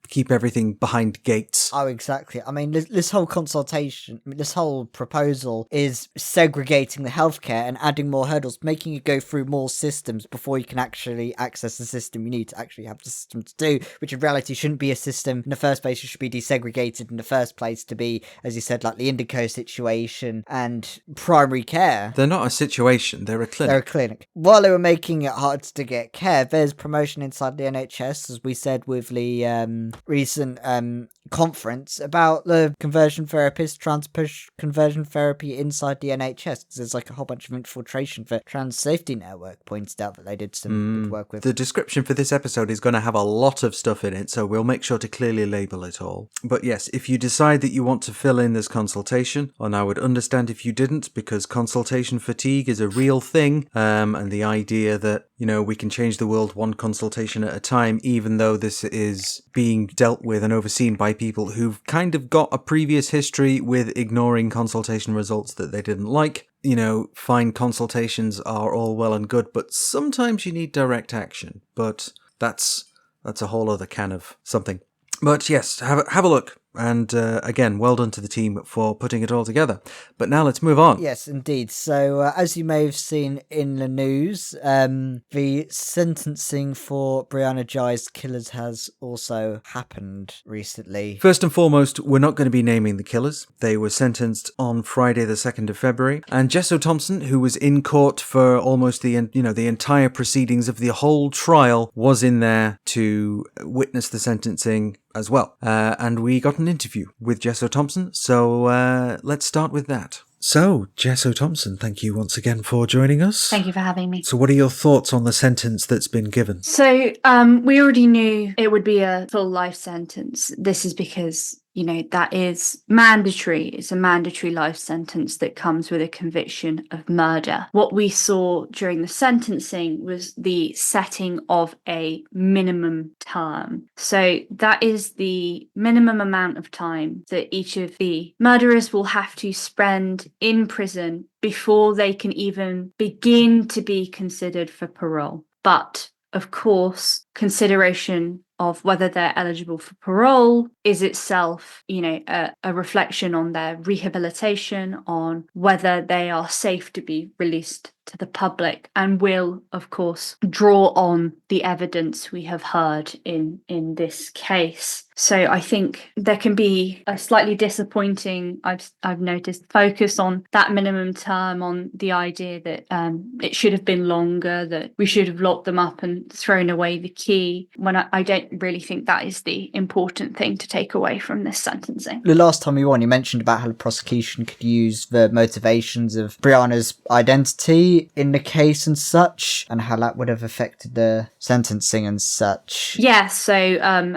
behind gates. Oh, exactly. I mean, this whole consultation, this whole proposal is segregating the healthcare and adding more hurdles, making you go through more systems before you can actually access the system you need to actually have the system to do, which in reality shouldn't be a system in the first place. It should be desegregated in the first place to be, as you said, like the Indigo situation and primary care. They're not a situation, they're a clinic. They're a clinic. While they were making it hard to get care, there's promotion inside the NHS, as we said with the recent conference about the conversion therapist, trans-push conversion therapy inside the NHS, because there's like a whole bunch of infiltration for Trans Safety Network pointed out that they did some good work with. The description for this episode is going to have a lot of stuff in it, so we'll make sure to clearly label it all. But yes, if you decide that you want to fill in this consultation, and I would understand if you didn't, because consultation fatigue is a real thing, and the idea that, we can change the world one consultation at a time, even though this is being dealt with and overseen by people who've kind of got a previous history with ignoring consultation results that they didn't like. Fine consultations are all well and good, but sometimes you need direct action. But that's a whole other can of something. But yes, have a look. And again, well done to the team for putting it all together. But now let's move on. Yes, indeed. So, as you may have seen in the news, the sentencing for Brianna Ghey's killers has also happened recently. First and foremost, we're not going to be naming the killers. They were sentenced on Friday the 2nd of February. And Jess O'Thomson, who was in court for almost the entire proceedings of the whole trial, was in there to witness the sentencing as well. And we got an interview with Jess O'Thomson, so let's start with that. So, Jess O'Thomson, thank you once again for joining us. Thank you for having me. So what are your thoughts on the sentence that's been given? So we already knew it would be a full life sentence. This is because, that is mandatory. It's a mandatory life sentence that comes with a conviction of murder. What we saw during the sentencing was the setting of a minimum term. So that is the minimum amount of time that each of the murderers will have to spend in prison before they can even begin to be considered for parole. But of course, consideration of whether they're eligible for parole is itself, a reflection on their rehabilitation, on whether they are safe to be released to the public, and will, of course, draw on the evidence we have heard in this case. So I think there can be a slightly disappointing, I've noticed, focus on that minimum term, on the idea that it should have been longer, that we should have locked them up and thrown away the key, when I don't really think that is the important thing to take away from this sentencing. The last time you were on, you mentioned about how the prosecution could use the motivations of Brianna's identity in the case and such, and how that would have affected the sentencing and such. Yeah, so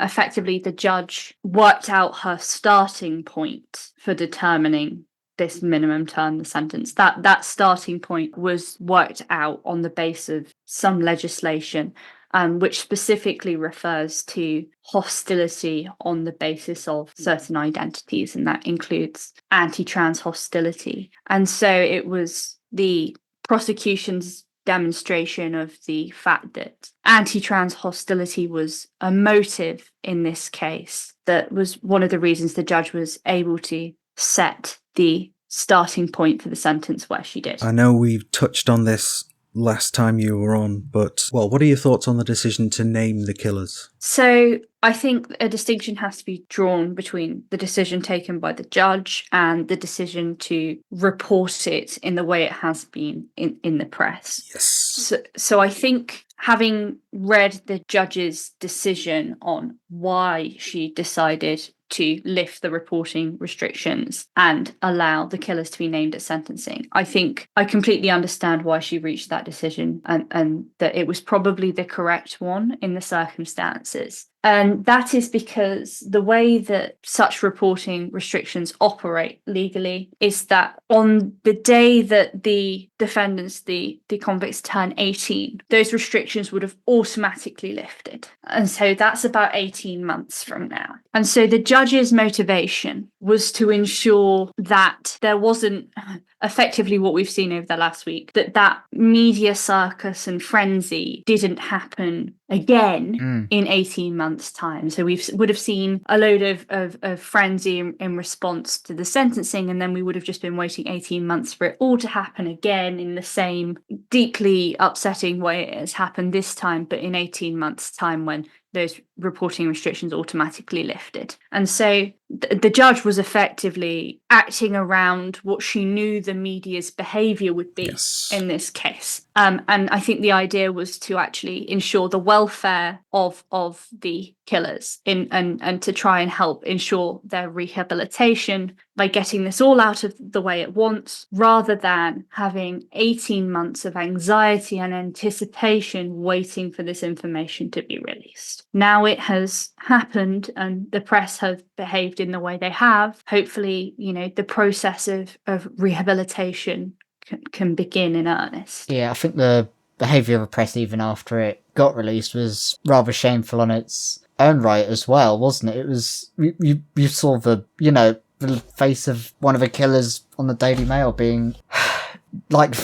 effectively the judge worked out her starting point for determining this minimum term, the sentence. That starting point was worked out on the basis of some legislation, which specifically refers to hostility on the basis of certain identities, and that includes anti-trans hostility. And so it was the prosecution's demonstration of the fact that anti-trans hostility was a motive in this case that was one of the reasons the judge was able to set the starting point for the sentence where she did. I know we've touched on this last time you were on, but, well, what are your thoughts on the decision to name the killers? So I think a distinction has to be drawn between the decision taken by the judge and the decision to report it in the way it has been in the press. Yes. So I think, having read the judge's decision on why she decided to lift the reporting restrictions and allow the killers to be named at sentencing, I think I completely understand why she reached that decision, and that it was probably the correct one in the circumstances. And that is because the way that such reporting restrictions operate legally is that on the day that the defendants, the convicts, turn 18, those restrictions would have automatically lifted. And so that's about 18 months from now. And so the judge's motivation was to ensure that there wasn't, effectively what we've seen over the last week, that media circus and frenzy didn't happen again in 18 months' time. So we would have seen a load of frenzy in response to the sentencing, and then we would have just been waiting 18 months for it all to happen again in the same deeply upsetting way it has happened this time, but in 18 months' time when those reporting restrictions automatically lifted. And so the judge was effectively acting around what she knew the media's behaviour would be in this case. And I think the idea was to actually ensure the welfare of the killers and to try and help ensure their rehabilitation by getting this all out of the way at once, rather than having 18 months of anxiety and anticipation waiting for this information to be released. Now it has happened and the press have behaved in the way they have. Hopefully, the process of rehabilitation can begin in earnest. Yeah, I think the behaviour of the press even after it got released was rather shameful on its own right as well, wasn't it? It was, you saw the face of one of the killers on the Daily Mail being like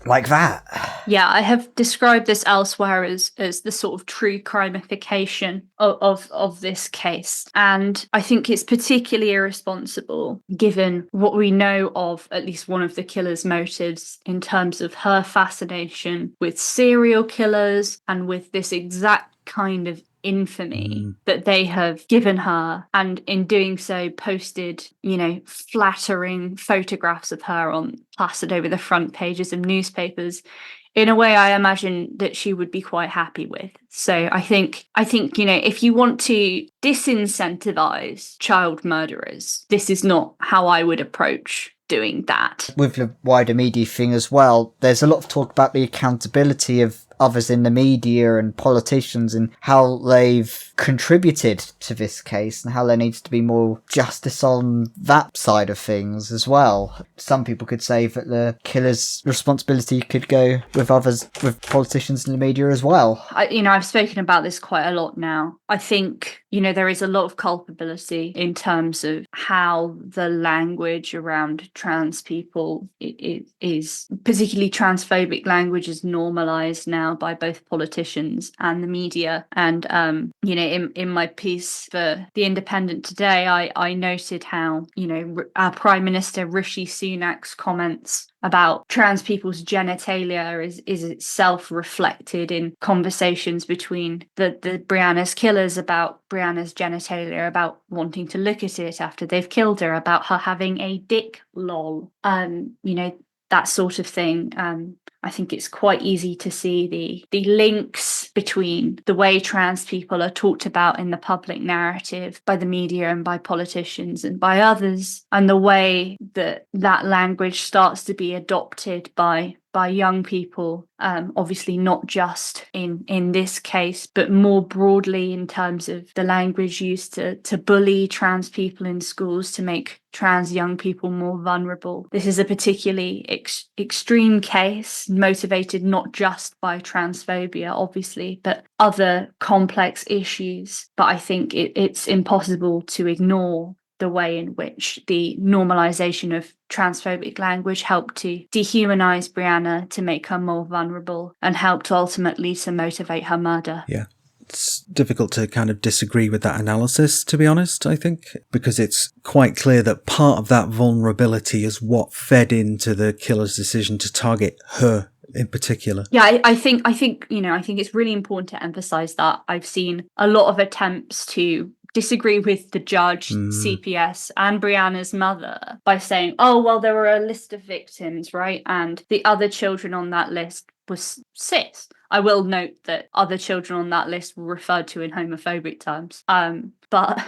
that. Yeah, I have described this elsewhere as the sort of true crimification of this case. And I think it's particularly irresponsible given what we know of at least one of the killer's motives in terms of her fascination with serial killers and with this exact kind of infamy that they have given her, and in doing so posted flattering photographs of her plastered over the front pages of newspapers in a way I imagine that she would be quite happy with. So I think if you want to disincentivize child murderers, this is not how I would approach doing that. With the wider media thing as well, there's a lot of talk about the accountability of others in the media and politicians and how they've contributed to this case and how there needs to be more justice on that side of things as well. Some people could say that the killer's responsibility could go with others, with politicians in the media as well. I've spoken about this quite a lot now. I think, there is a lot of culpability in terms of how the language around trans people is particularly transphobic language is normalized now by both politicians and the media. And, in my piece for The Independent today, I noted how, our Prime Minister Rishi Sunak's comments about trans people's genitalia is itself reflected in conversations between the Brianna's killers about Brianna's genitalia, about wanting to look at it after they've killed her, about her having a dick, lol. That sort of thing. I think it's quite easy to see the links between the way trans people are talked about in the public narrative by the media and by politicians and by others, and the way that language starts to be adopted by young people, obviously not just in this case, but more broadly in terms of the language used to bully trans people in schools, to make trans young people more vulnerable. This is a particularly extreme case, motivated not just by transphobia, obviously, but other complex issues. But I think it's impossible to ignore the way in which the normalization of transphobic language helped to dehumanize Brianna, to make her more vulnerable, and helped ultimately to motivate her murder. Yeah. It's difficult to kind of disagree with that analysis, to be honest, I think, because it's quite clear that part of that vulnerability is what fed into the killer's decision to target her in particular. Yeah, I think I think it's really important to emphasize that. I've seen a lot of attempts to disagree with the judge, CPS, and Brianna's mother by saying, oh, well, there were a list of victims, right? And the other children on that list was cis. I will note that other children on that list were referred to in homophobic terms. But,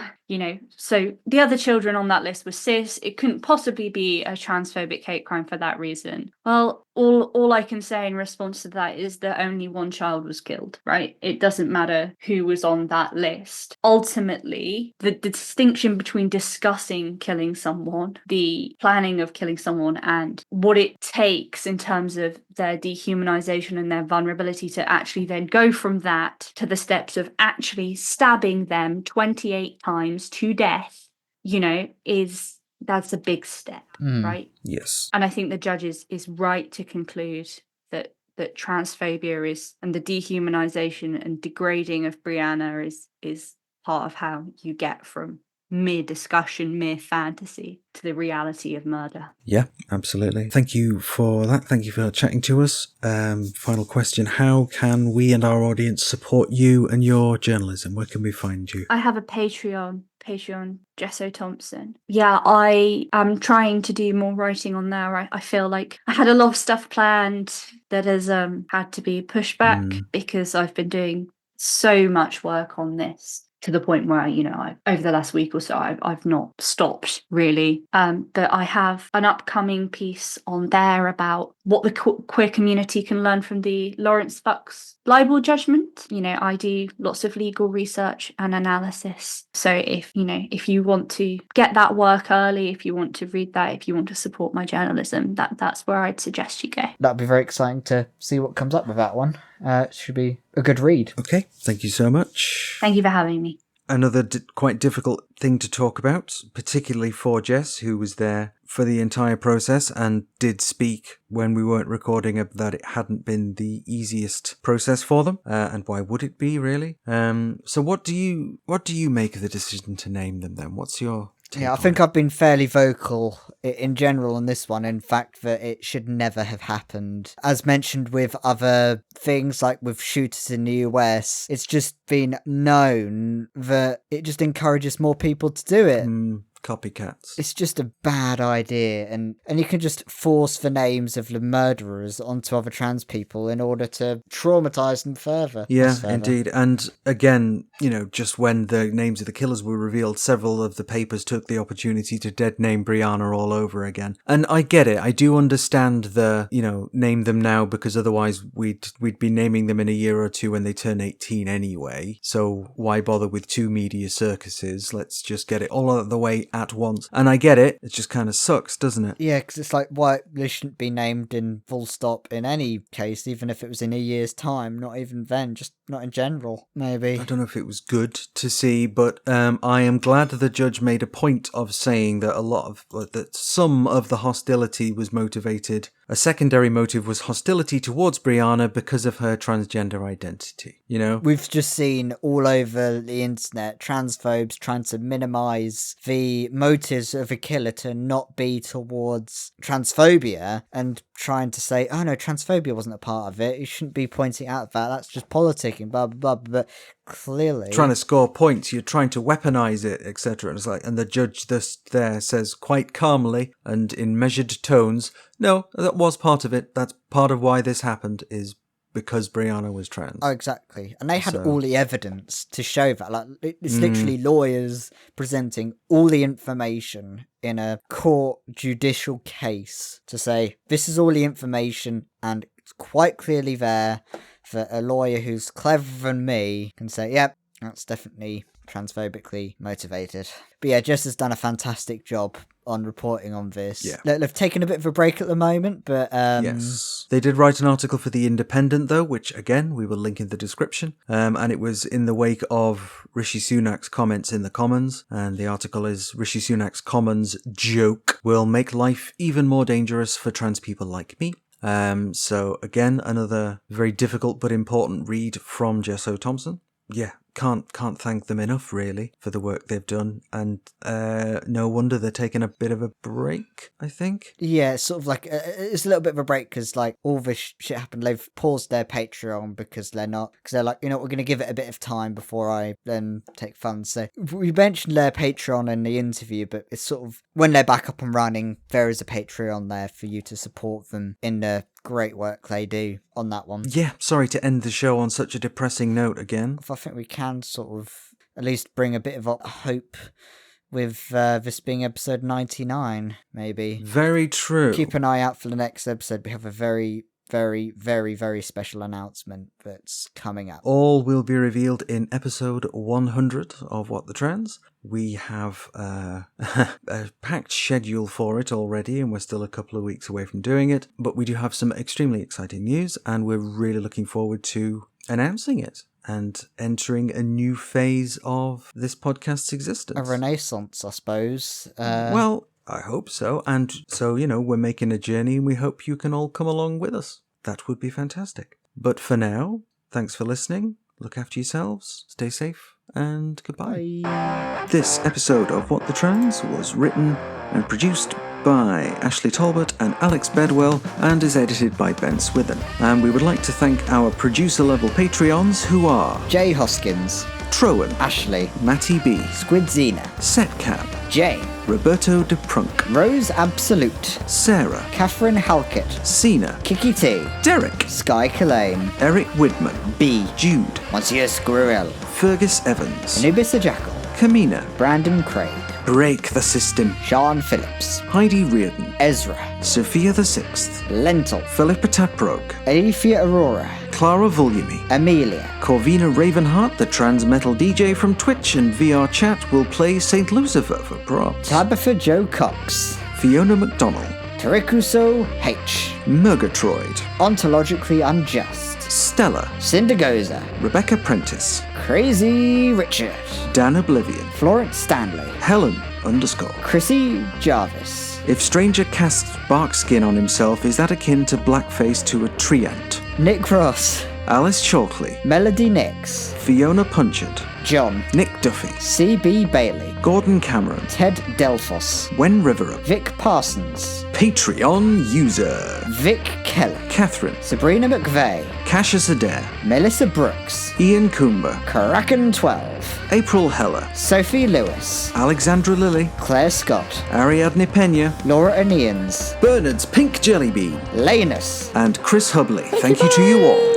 so the other children on that list were cis. It couldn't possibly be a transphobic hate crime for that reason. Well, all I can say in response to that is that only one child was killed, right? It doesn't matter who was on that list. Ultimately, the distinction between discussing killing someone, the planning of killing someone, and what it takes in terms of their dehumanization and their vulnerability to actually then go from that to the steps of actually stabbing them 28 times to death, that's a big step, right? Yes. And I think the judge is right to conclude that transphobia is, and the dehumanization and degrading of Brianna is part of how you get from mere discussion, mere fantasy, to the reality of murder. Yeah, absolutely. Thank you for that. Thank you for chatting to us. Final question. How can we and our audience support you and your journalism? Where can we find you? I have a Patreon, Jess O'Thomson. Yeah, I am trying to do more writing on there. I feel like I had a lot of stuff planned that has had to be pushed back because I've been doing so much work on this, to the point where, over the last week or so, I've not stopped really. But I have an upcoming piece on there about what the queer community can learn from the Lawrence Bucks libel judgment. I do lots of legal research and analysis. So if you want to get that work early, if you want to read that, if you want to support my journalism, that's where I'd suggest you go. That'd be very exciting to see what comes up with that one. It should be a good read. Okay, thank you so much. Thank you for having me. Another quite difficult thing to talk about, particularly for Jess, who was there for the entire process and did speak when we weren't recording, that it hadn't been the easiest process for them, and why would it be, really? So what do you make of the decision to name them then? What's your take? Yeah, I think I've been fairly vocal in general on this one, in fact, that it should never have happened. As mentioned with other things, like with shooters in the US, it's just been known that it just encourages more people to do it. Copycats. It's just a bad idea, and you can just force the names of the murderers onto other trans people in order to traumatise them further. Yeah, indeed. And again, just when the names of the killers were revealed, several of the papers took the opportunity to dead name Brianna all over again. And I get it. I do understand the, name them now, because otherwise we'd be naming them in a year or two when they turn 18 anyway. So why bother with two media circuses? Let's just get it all out of the way at once. And I get it. It just kind of sucks, doesn't it? Yeah, because it's like, why they shouldn't be named in full stop in any case, even if it was in a year's time. Not even then, just not in general, maybe. I don't know if it was good to see, but I am glad the judge made a point of saying that that some of the hostility was motivated. A secondary motive was hostility towards Brianna because of her transgender identity, We've just seen all over the internet transphobes trying to minimise the motives of a killer to not be towards transphobia, and trying to say, oh no, transphobia wasn't a part of it. You shouldn't be pointing out that's just politicking, blah, blah, blah. But clearly... trying to score points, you're trying to weaponize it, etc. And the judge there says quite calmly and in measured tones, no, that was part of it. That's part of why this happened, is because Brianna was trans. Oh, exactly. And they had all the evidence to show that. Like, it's literally lawyers presenting all the information in a court judicial case to say, this is all the information, and it's quite clearly there that a lawyer who's cleverer than me can say, yep, that's definitely transphobically motivated. But yeah, Jess has done a fantastic job on reporting on this. Yeah. They've taken a bit of a break at the moment, but... Yes. They did write an article for The Independent, though, which, again, we will link in the description. And it was in the wake of Rishi Sunak's comments in the Commons. And the article is, Rishi Sunak's Commons joke will make life even more dangerous for trans people like me. So, again, another very difficult but important read from Jess O'Thomson. yeah, can't thank them enough, really, for the work they've done. And no wonder they're taking a bit of a break, I think. Yeah, it's sort of like, it's a little bit of a break because, like, all this shit happened. They've paused their Patreon because they're like, we're going to give it a bit of time before I then take funds. So we mentioned their Patreon in the interview, but it's sort of, when they're back up and running, there is a Patreon there for you to support them in the great work they do on that one. Yeah, sorry to end the show on such a depressing note again. I think we can sort of at least bring a bit of hope with this being episode 99, maybe. Very true. Keep an eye out for the next episode. We have a very, very, very, very special announcement that's coming up. All will be revealed in episode 100 of What the Trends. We have a packed schedule for it already, and we're still a couple of weeks away from doing it. But we do have some extremely exciting news, and we're really looking forward to announcing it and entering a new phase of this podcast's existence. A renaissance, I suppose. Well, I hope so. And so, we're making a journey, and we hope you can all come along with us. That would be fantastic. But for now, thanks for listening. Look after yourselves, stay safe, and goodbye. Bye. This episode of What the Trends was written and produced by Ashleigh Talbot and Alex Bedwell and is edited by Ben Swithin. And we would like to thank our producer-level Patreons, who are Jay Hoskins, Trowan, Ashleigh, Matty B, Squidzina, Setcab, Jane, Roberto de Prunk, Rose Absolute, Sarah, Catherine Halkett, Sina, Kiki T, Derek, Sky Kalane, Eric Widman, B, Jude, Monsieur Squirrell, Fergus Evans, Anubis a Jackal, Kamina, Brandon Craig, Break the System, Sean Phillips, Heidi Reardon, Ezra, Sophia the Sixth, Lentil, Philippa Taprogue, Alethea Aurora, Clara Vulumi, Amelia, Corvina Ravenheart, the trans metal DJ from Twitch and VR Chat, will play Saint Lucifer for props. Tabitha Joe Cox, Fiona McDonnell, Tarikuso H, Murgatroyd, Ontologically Unjust, Stella, Cindergoza, Rebecca Prentice, Crazy Richard, Dan Oblivion, Florence Stanley, Helen Chrissy Jarvis, If Stranger casts bark skin on himself, is that akin to blackface to a tree ant? Nick Ross, Alice Chalkley, Melody Nix, Fiona Punchard, John, Nick Duffy, CB Bailey, Gordon Cameron, Ted Delphos, Wen Riverup, Vic Parsons, Patreon user, Vic Keller, Catherine, Sabrina McVeigh, Cassius Adair, Melissa Brooks, Ian Coomber, Kraken12, April Heller, Sophie Lewis, Alexandra Lilly, Claire Scott, Ariadne Pena, Laura Anians, Bernard's Pink Jelly Bean, Lanus. and Chris Hubley. Thank you to you all.